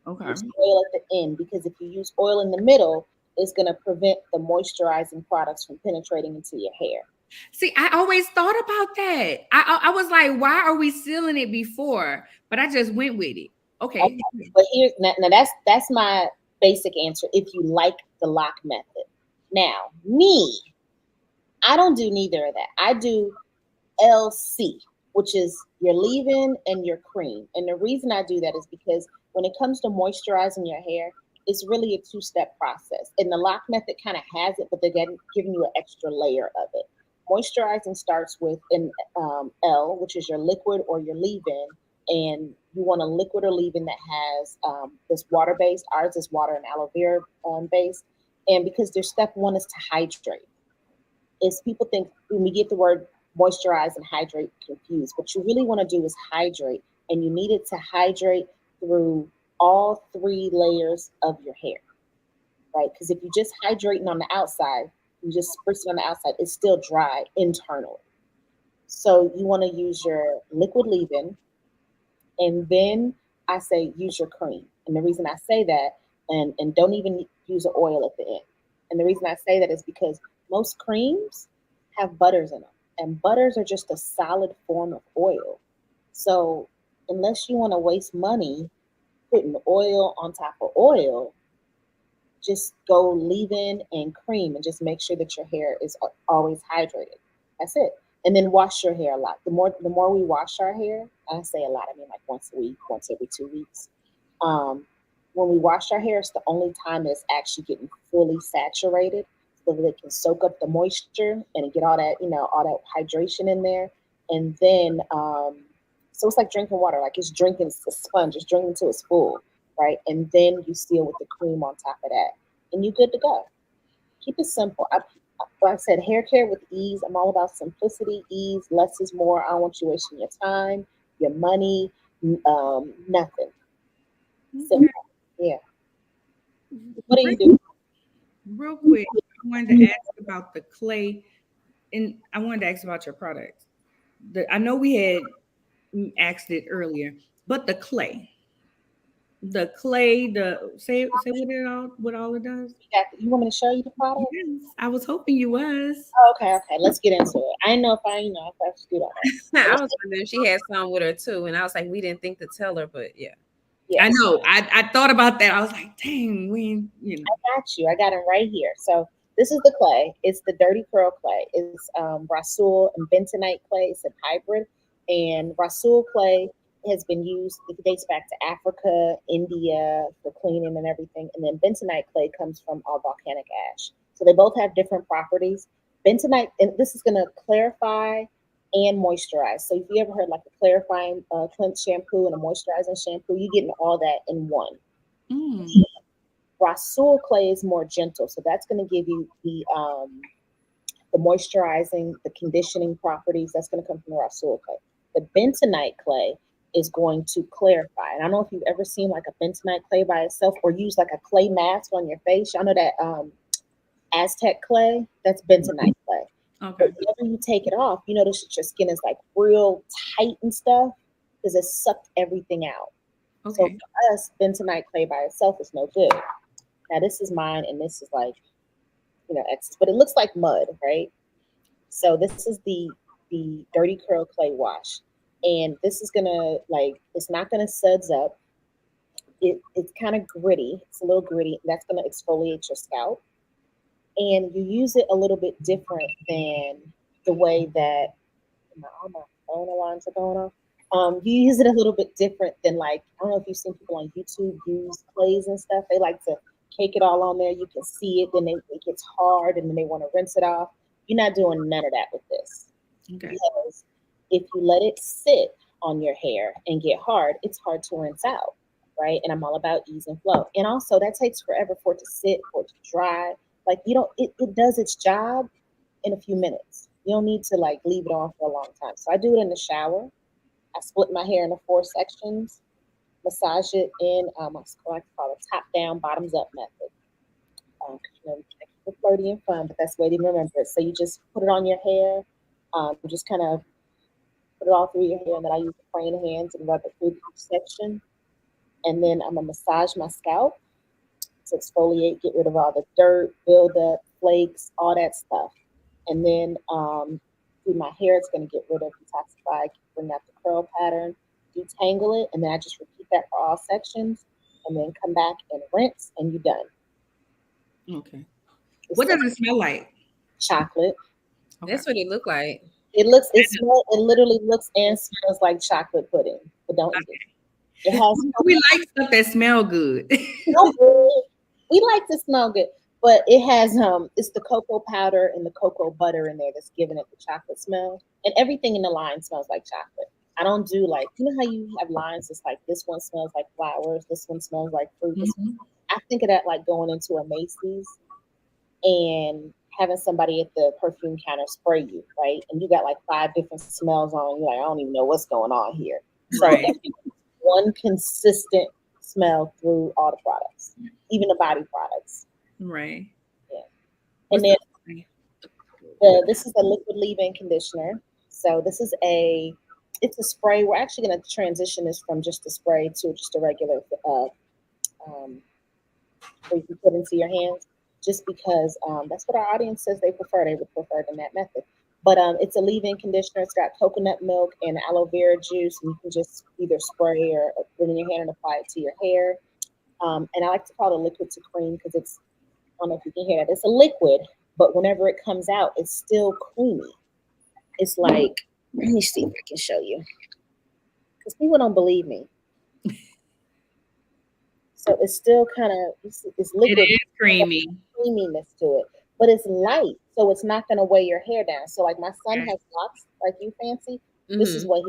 Okay. Use oil at the end, because if you use oil in the middle, it's going to prevent the moisturizing products from penetrating into your hair. See, I always thought about that. I was like, why are we sealing it before? But I just went with it. Okay. But here's now that's my basic answer. If you like the lock method, now me, I don't do neither of that. I do LC, which is your leave-in and your cream. And the reason I do that is because when it comes to moisturizing your hair, it's really a two-step process. And the lock method kind of has it, but they're giving you an extra layer of it. Moisturizing starts with an L, which is your liquid or your leave-in, and you want a liquid or leave-in that has this water-based. Ours is water and aloe vera based. And because their step one is to hydrate. Is people think when we get the word moisturize and hydrate confused. What you really want to do is hydrate, and you need it to hydrate through all three layers of your hair, right? Because if you just hydrating on the outside, you just spritz it on the outside, it's still dry internally. So you want to use your liquid leave-in, and then I say use your cream. And the reason I say that, and don't even use an oil at the end. And the reason I say that is because most creams have butters in them, and butters are just a solid form of oil. So unless you want to waste money putting oil on top of oil, just go leave-in and cream and just make sure that your hair is always hydrated. That's it. And then wash your hair a lot. The more we wash our hair, I say a lot, I mean like once a week, once every 2 weeks. When we wash our hair, it's the only time it's actually getting fully saturated so that it can soak up the moisture and get all that, all that hydration in there. And then, so it's like drinking water, like it's drinking a sponge, it's drinking till it's full, right? And then you seal with the cream on top of that, and you're good to go. Keep it simple. Like I said, hair care with ease. I'm all about simplicity, ease, less is more. I don't want you wasting your time, your money, nothing. Simple. Yeah. What do you do? Real quick, I wanted to ask about the clay, and I wanted to ask about your products. I know we had asked it earlier, but the clay. the clay, the say what all it does. You want me to show you the product? Yes, I was hoping you was. Oh, okay. Let's get into it. I didn't know if I should do that. I was wondering if she had some with her too, and I was like, we didn't think to tell her, but yeah. I Yes. know. I thought about that. I was like, dang, when I got you. I got it right here. So this is the clay. It's the Dirty Curl clay. It's Rasul and bentonite clay. It's a hybrid. And Rasul clay has been used, it dates back to Africa, India for cleaning and everything. And then bentonite clay comes from all volcanic ash. So they both have different properties. Bentonite, and this is going to clarify and moisturize. So if you ever heard like a clarifying cleanse shampoo and a moisturizing shampoo, you're getting all that in one. Mm. Rasul clay is more gentle, so that's going to give you the moisturizing, the conditioning properties. That's going to come from the Rasul clay. The bentonite clay is going to clarify. And I don't know if you've ever seen like a bentonite clay by itself or use like a clay mask on your face. Y'all know that Aztec clay? That's bentonite clay. Okay. But whenever you take it off, you notice that your skin is like real tight and stuff because it sucked everything out. Okay. So for us, bentonite clay by itself is no good. Now this is mine, and this is like, but it looks like mud, right? So this is the Dirty Curl clay wash, and this is gonna it's not gonna suds up. It's kind of gritty. It's a little gritty. That's gonna exfoliate your scalp, and you use it a little bit different than the way that all my phone alarms are going off. You use it a little bit different than I don't know if you've seen people on YouTube use clays and stuff. They like to cake it all on there. You can see it. Then it gets hard, and then they want to rinse it off. You're not doing none of that with this. Okay. Because if you let it sit on your hair and get hard, it's hard to rinse out, right? And I'm all about ease and flow. And also, that takes forever for it to sit, for it to dry. It does its job in a few minutes. You don't need to leave it on for a long time. So I do it in the shower. I split my hair into 4 sections, massage it in, I like to call it top down, bottoms up method. It's flirty and fun, but that's the way to remember it. So you just put it on your hair, just kind of put it all through your hair, and then I use the praying hands and rub it through each section. And then I'm going to massage my scalp to exfoliate, get rid of all the dirt, buildup, flakes, all that stuff. And then through my hair, it's going to get rid of, detoxify, bring out the curl pattern, detangle it, and then I just repeat that for all sections, and then come back and rinse, and you're done. Okay. What does it smell like? Chocolate. Okay. That's what it looked like. It literally looks and smells like chocolate pudding, but don't eat it. It has. We like stuff that smell good. We like to smell good, but it has it's the cocoa powder and the cocoa butter in there that's giving it the chocolate smell, and everything in the line smells like chocolate. I don't do you know how you have lines that's like this one smells like flowers, this one smells like fruit. Mm-hmm. I think of that like going into a Macy's and having somebody at the perfume counter spray you, right? And you got 5 different smells on. You're like, I don't even know what's going on here. So right. One consistent smell through all the products, even the body products. Right. Yeah. And then this is a liquid leave-in conditioner. So this is it's a spray. We're actually going to transition this from just a spray to just a regular where you can put into your hands, just because that's what our audience says they prefer. They would prefer it in that method. But it's a leave-in conditioner. It's got coconut milk and aloe vera juice, and you can just either spray or put it in your hand and apply it to your hair. And I like to call it liquid to cream because I don't know if you can hear that. It's a liquid, but whenever it comes out, it's still creamy. It's like, let me see if I can show you, because people don't believe me. So it's still kind of, it's liquid. It is creamy. Creaminess to it, but it's light, so it's not going to weigh your hair down. So my son has locks like you, Fancy. Mm-hmm. This is what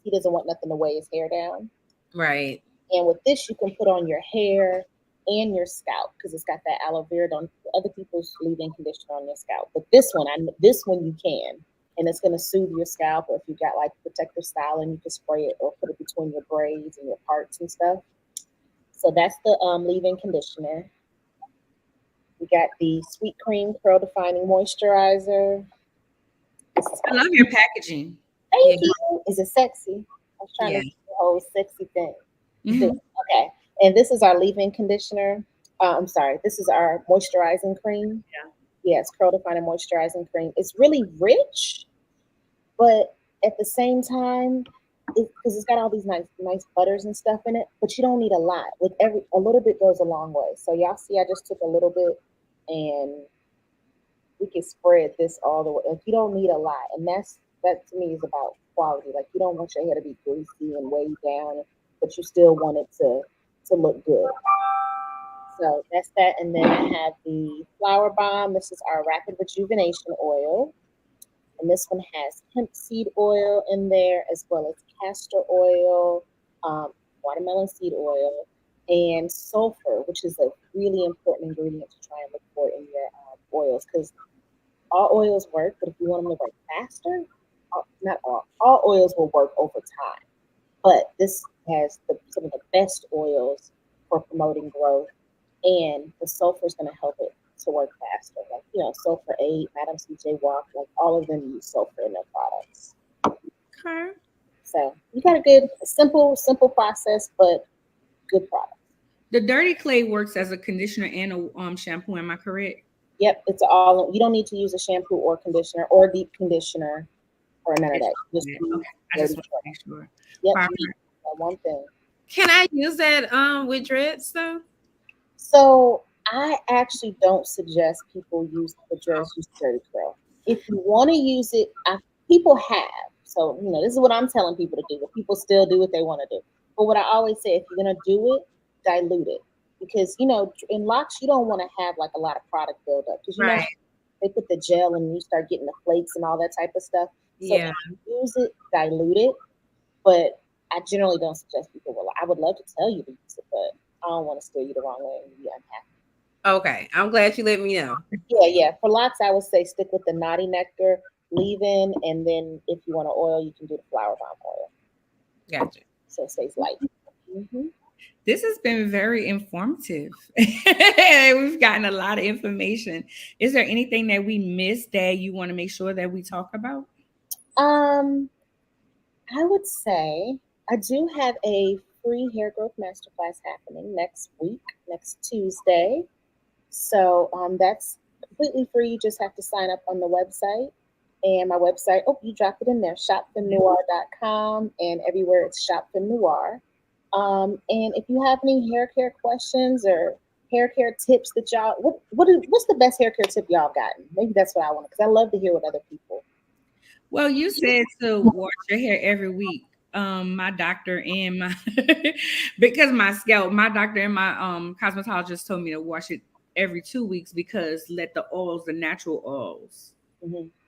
he doesn't want nothing to weigh his hair down. Right. And with this, you can put on your hair and your scalp because it's got that aloe vera. Don't other people's leave-in conditioner on their scalp, but this one you can, and it's going to soothe your scalp. Or if you got protective styling, you can spray it or put it between your braids and your parts and stuff. So that's the leave-in conditioner. We got the Sweet Cream Curl Defining Moisturizer. I love your packaging. Thank you. Is it sexy? I was trying to do the whole sexy thing. Mm-hmm. Okay. And this is our leave-in conditioner. I'm sorry, this is our moisturizing cream. Yeah. Yes, curl defining moisturizing cream. It's really rich, but at the same time, because it's got all these nice butters and stuff in it, but you don't need a lot. With every a little bit goes a long way. So y'all see, I just took a little bit, and we can spread this all the way. Like you don't need a lot, and that to me is about quality. Like you don't want your hair to be greasy and weighed down, but you still want it to look good. So that's that, and then I have the flower bomb. This is our rapid rejuvenation oil. And this one has hemp seed oil in there, as well as castor oil, um, watermelon seed oil, and sulfur, which is a really important ingredient to try and look for in your oils, because all oils work, but if you want them to work faster, not all oils will work over time. But this has some of the best oils for promoting growth, and the sulfur is going to help it to work faster. Like, Sulfur 8, Madam CJ Walk, like all of them use sulfur in their products. Okay. So you got a good, simple process, but good product. The dirty clay works as a conditioner and a shampoo. Am I correct? Yep, it's all. You don't need to use a shampoo or conditioner or deep conditioner or none of that. Just Okay. I just want to make sure. Yep, Perfect. that one thing. Can I use that with dreads though? So I actually don't suggest people use the use dirty curl. If you want to use it, people have. So this is what I'm telling people to do. But people still do what they want to do. But what I always say, if you're gonna do it, dilute it, because in locks you don't want to have like a lot of product buildup, because Right. they put the gel and you start getting the flakes and all that type of stuff. So Yeah. if you use it, dilute it. But I generally don't suggest people. Well, I would love to tell you to use it, but I don't want to steer you the wrong way and be unhappy. Okay. I'm glad you let me know. Yeah. For locks, I would say stick with the naughty nectar, leave in, and then if you want to oil, you can do the flower bomb oil. Gotcha. So it stays light. Mm-hmm. This has been very informative. We've gotten a lot of information. Is there anything that we missed that you want to make sure that we talk about? I would say I do have a free hair growth masterclass happening next week, next Tuesday. So that's completely free. You just have to sign up on the website. And my website, you dropped it in there, shopfemnoir.com, and everywhere it's Shop Fem Noir. And if you have any hair care questions or hair care tips that y'all, what's the best hair care tip y'all gotten? Maybe that's what I want, because I love to hear what other people. Well, you said to wash your hair every week. My doctor and my because my scalp, my doctor and my cosmetologist told me to wash it every 2 weeks, because let the oils, the natural oils,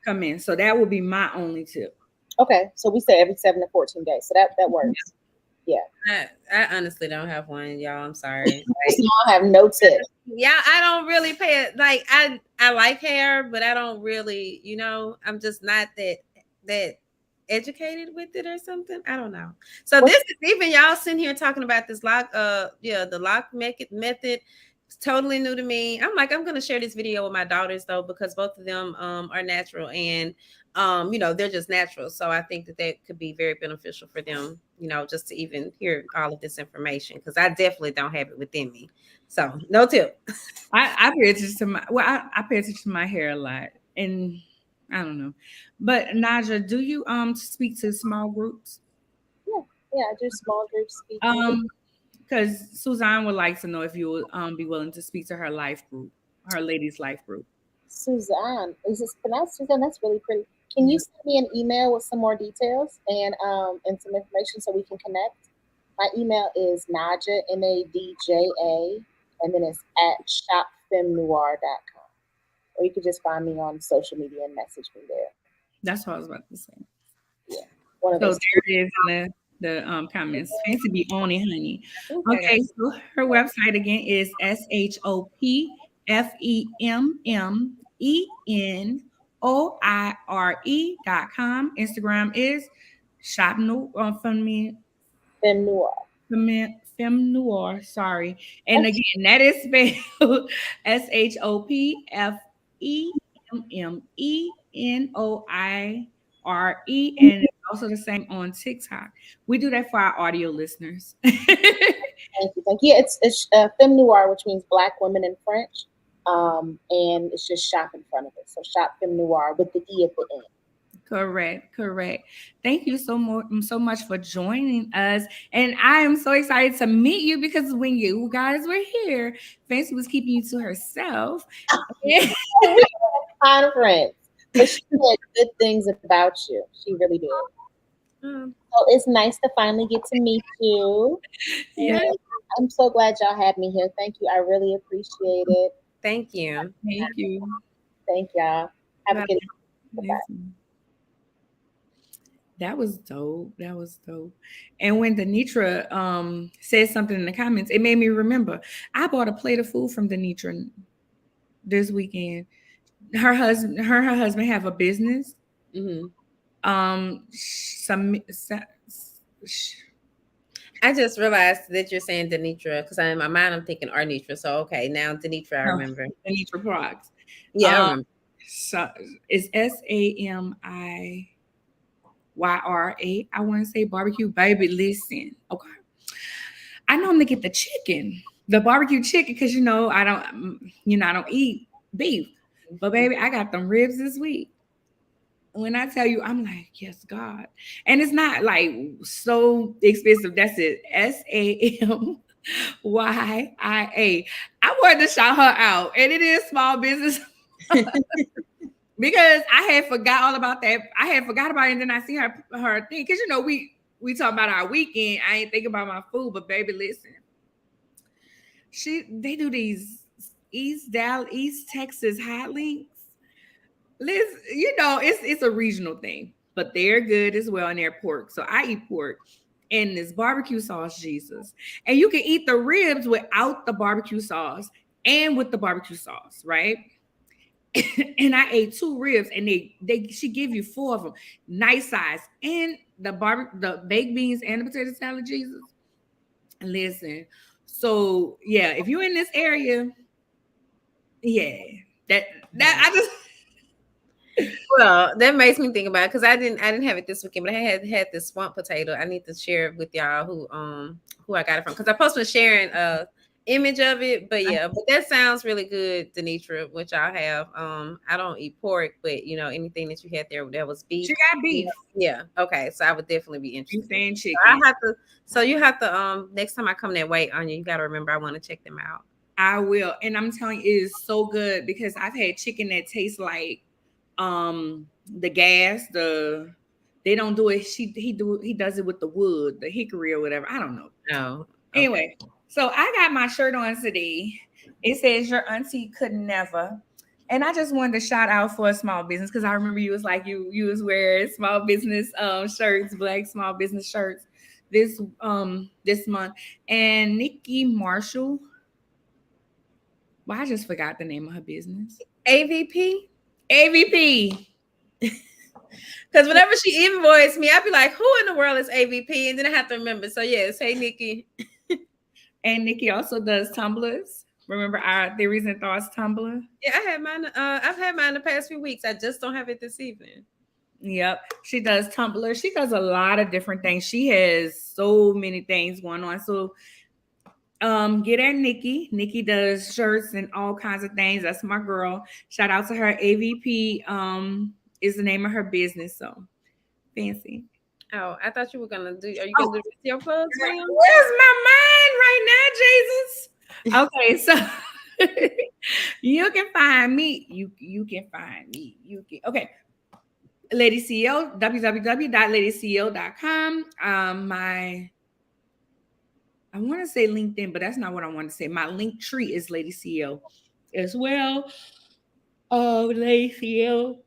come in. So that would be my only tip. Okay, so we say every 7 to 14 days. So that works. Yeah. I honestly don't have one, y'all. I'm sorry. I have no tips. Yeah, I don't really pay it. Like I like hair, but I don't really, I'm just not that educated with it or something. I don't know. So this is even y'all sitting here talking about this lock, the lock method. It's totally new to me. I'm gonna share this video with my daughters though, because both of them are natural, and they're just natural. So I think that could be very beneficial for them, just to even hear all of this information, because I definitely don't have it within me. So no tip. I pay attention to I pay attention to my hair a lot, and I don't know. But Nadja, do you speak to small groups? Yeah, I do small group speaking. Because Suzanne would like to know if you would be willing to speak to her life group, her ladies' life group. Suzanne, is this pronounced Suzanne? That's really pretty. Can you send me an email with some more details and some information so we can connect? My email is Nadja, Nadja, and then it's at shopfemnoir.com. Or you could just find me on social media and message me there. That's what I was about to say. Yeah. So there it is in the comments. Fancy be on it, honey. Okay, so her website again is shopfemnoire.com. Instagram is shop Fem Noir. Fem Noir, sorry. And again, that is spelled ShopFemMenOIRE, and it's also the same on TikTok. We do that for our audio listeners. Thank you. Yeah, it's Fem Noir, which means Black women in French. And it's just shop in front of it. So shop Fem Noir with the E at the end. Correct. Thank you so much for joining us. And I am so excited to meet you because when you guys were here, Fancy was keeping you to herself. Conference. But she said good things about you. She really did. So it's nice to finally get to meet you. Yeah. I'm so glad y'all had me here. Thank you. I really appreciate it. Thank you. Thank y'all. Have a good day. That was dope. And when Denitra said something in the comments, it made me remember. I bought a plate of food from Denitra this weekend. Her husband have a business. Mm-hmm. I just realized that you're saying Denitra because in my mind I'm thinking Arnitra. So okay, now Denitra, I remember. Denitra products. Yeah, I remember. So it's SAMIYRA. I want to say barbecue, baby. Listen, okay. I normally get the barbecue chicken, because I don't eat beef. But baby, I got them ribs this week. When I tell you, I'm like, yes, God. And it's not like so expensive. That's it. SAMYIA. I wanted to shout her out. And it is small business. Because I had forgot all about that. I had forgot about it, and then I see her thing. Because we talk about our weekend. I ain't thinking about my food, but baby, listen. They do these East Texas hot links. Listen, it's a regional thing, but they're good as well, and they're pork. So I eat pork and this barbecue sauce, Jesus. And you can eat the ribs without the barbecue sauce and with the barbecue sauce, right? And I ate 2 ribs, and she give you 4 of them, nice size, and the baked beans and the potato salad, Jesus. Listen, so yeah, if you're in this area, yeah, that I just. Well, that makes me think about it because I didn't have it this weekend, but I had this swamp potato. I need to share it with y'all who I got it from, because I posted sharing image of it. But yeah, but that sounds really good, Denitra, which I have. I don't eat pork, but anything that you had there that was beef. You got beef. Yeah. Okay. So I would definitely be interested. Beef and chicken. So you have to next time I come that way, Anya, you got to remember I want to check them out. I will, and I'm telling you, it is so good because I've had chicken that tastes like the gas. They don't do it. He does it with the wood, the hickory or whatever. I don't know. No. Okay. Anyway. So I got my shirt on today. It says your auntie could never. And I just wanted to shout out for a small business because I remember you was like you was wearing small business shirts, black small business shirts this month. And Nikki Marshall. Well, I just forgot the name of her business. AVP. Because whenever she invoiced me, I'd be like, who in the world is AVP? And then I have to remember. So yes, hey Nikki. And Nikki also does tumblers. Remember our Theories and Thoughts tumbler? Yeah, I had mine. I've had mine the past few weeks. I just don't have it this evening. Yep. She does tumblers. She does a lot of different things. She has so many things going on. So get at Nikki. Nikki does shirts and all kinds of things. That's my girl. Shout out to her. AVP is the name of her business. So fancy. Oh, I thought you were gonna do. Are you gonna do your plugs? Where's my mind right now, Jesus? Okay, so you can find me. You can find me. Okay. Lady CEO, www.ladyceo.com. I want to say LinkedIn, but that's not what I want to say. My link tree is Lady CEO as well. Lady CEO.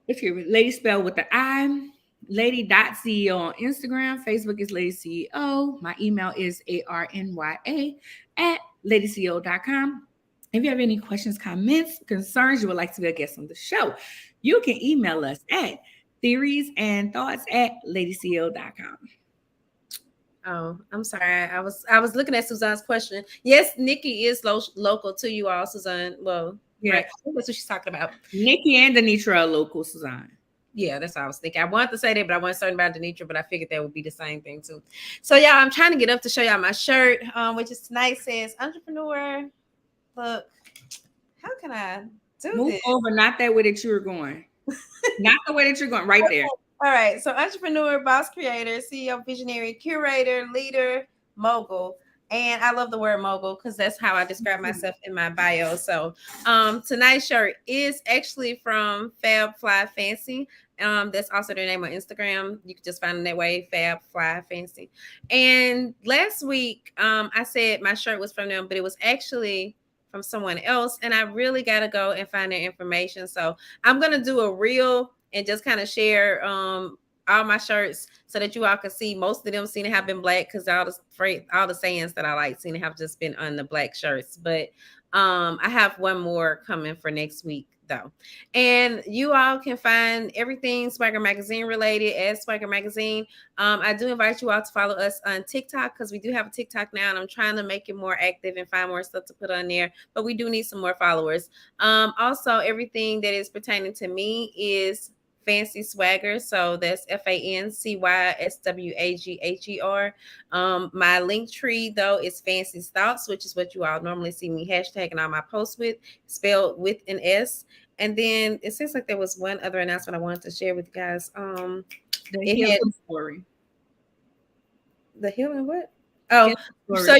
Excuse me, Lady spelled with the I. Lady.ceo on Instagram. Facebook is Lady CEO. My email is arnya@ladyceo.com. If you have any questions, comments, concerns, you would like to be a guest on the show, you can email us at theoriesandthoughts@ladyceo.com. Oh, I'm sorry. I was looking at Suzanne's question. Yes, Nikki is local to you all, Suzanne. Well, yeah, right. I think that's what she's talking about. Nikki and Denitra are local, Suzanne. Yeah, that's what I was thinking. I wanted to say that, but I wasn't certain about Denitra, but I figured that would be the same thing too. So y'all, I'm trying to get up to show y'all my shirt, which is tonight says entrepreneur. Look, how can I do Move this? over, not that way that you were going. Not the way that you're going, right there. All right. So entrepreneur, boss creator, CEO, visionary, curator, leader, mogul. And I love the word mogul because that's how I describe myself in my bio. So tonight's shirt is actually from Fab Fly Fancy. That's also their name on Instagram. You can just find them that way, Fab Fly Fancy. And last week, I said my shirt was from them, but it was actually from someone else. And I really got to go and find their information. So I'm going to do a reel and just kind of share all my shirts so that you all can see. Most of them seem to have been black because all the sayings that I like seem to have just been on the black shirts. But I have one more coming for next week though. And you all can find everything Swagger Magazine related at Swagger Magazine. I do invite you all to follow us on TikTok because we do have a TikTok now and I'm trying to make it more active and find more stuff to put on there, but we do need some more followers. Also, everything that is pertaining to me is Fancy Swagger. So that's FANCYSWAGHER. My link tree though is Fancy Thoughts, which is what you all normally see me hashtagging all my posts with, spelled with an S. And then it seems like there was one other announcement I wanted to share with you guys. The healing story. The healing what? Oh, so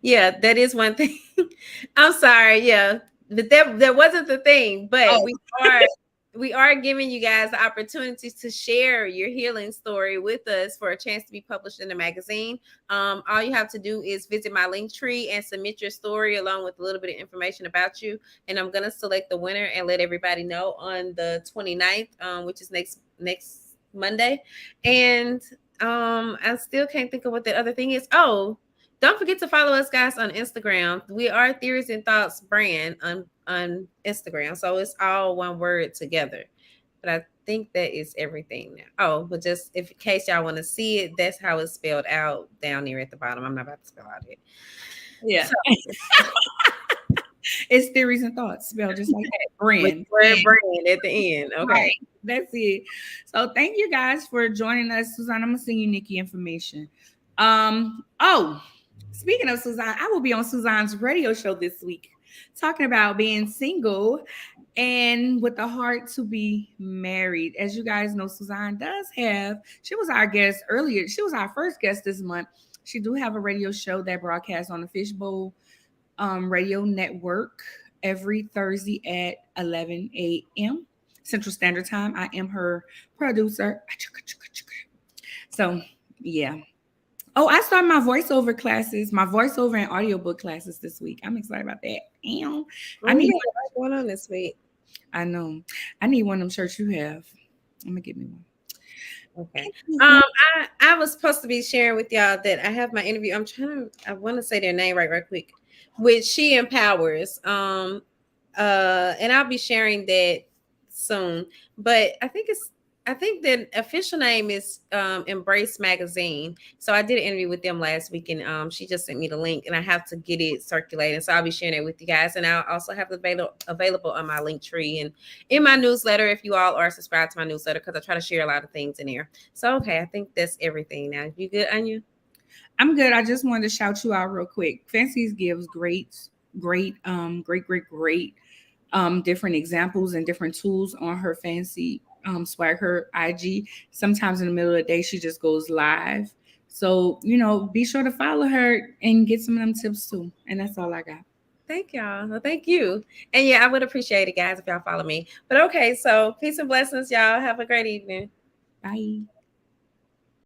yeah, that is one thing. I'm sorry, yeah, but that wasn't the thing. But we are giving you guys the opportunities to share your healing story with us for a chance to be published in the magazine. All you have to do is visit my link tree and submit your story along with a little bit of information about you. And I'm going to select the winner and let everybody know on the 29th, which is next Monday. And I still can't think of what the other thing is. Oh, don't forget to follow us guys on Instagram. We are Theories and Thoughts brand on Instagram. So it's all one word together. But I think that is everything now. Oh, but just in case y'all want to see it, that's how it's spelled out down there at the bottom. I'm not about to spell out it. Yeah. So, it's Theories and Thoughts spelled just like that. Brand at the end. Okay. Right. That's it. So thank you guys for joining us. Suzanne, I'm gonna send you Nikki information. Speaking of Suzanne, I will be on Suzanne's radio show this week talking about being single and with the heart to be married. As you guys know, Suzanne she was our guest earlier. She was our first guest this month. She do have a radio show that broadcasts on the Fishbowl radio network every Thursday at 11 a.m. Central Standard Time. I am her producer. So, yeah. Oh, I started my voiceover classes, my voiceover and audiobook classes this week. I'm excited about that. I need what's going on this week. I know. I need one of them shirts you have. I'm gonna get me one. Okay. I was supposed to be sharing with y'all that I have my interview. I want to say their name right quick. With She Empowers. And I'll be sharing that soon. But I think the official name is Embrace Magazine. So I did an interview with them last week, and she just sent me the link, and I have to get it circulated. So I'll be sharing it with you guys, and I'll also have it available on my link tree and in my newsletter if you all are subscribed to my newsletter, because I try to share a lot of things in there. So okay, I think that's everything now. You good, Anya? I'm good. I just wanted to shout you out real quick. Fancy's gives great different examples and different tools on her Fancy Swag, her IG. Sometimes in the middle of the day, she just goes live. So, be sure to follow her and get some of them tips too. And that's all I got. Thank y'all. Well, thank you. And yeah, I would appreciate it, guys, if y'all follow me. But okay, so peace and blessings, y'all. Have a great evening. Bye.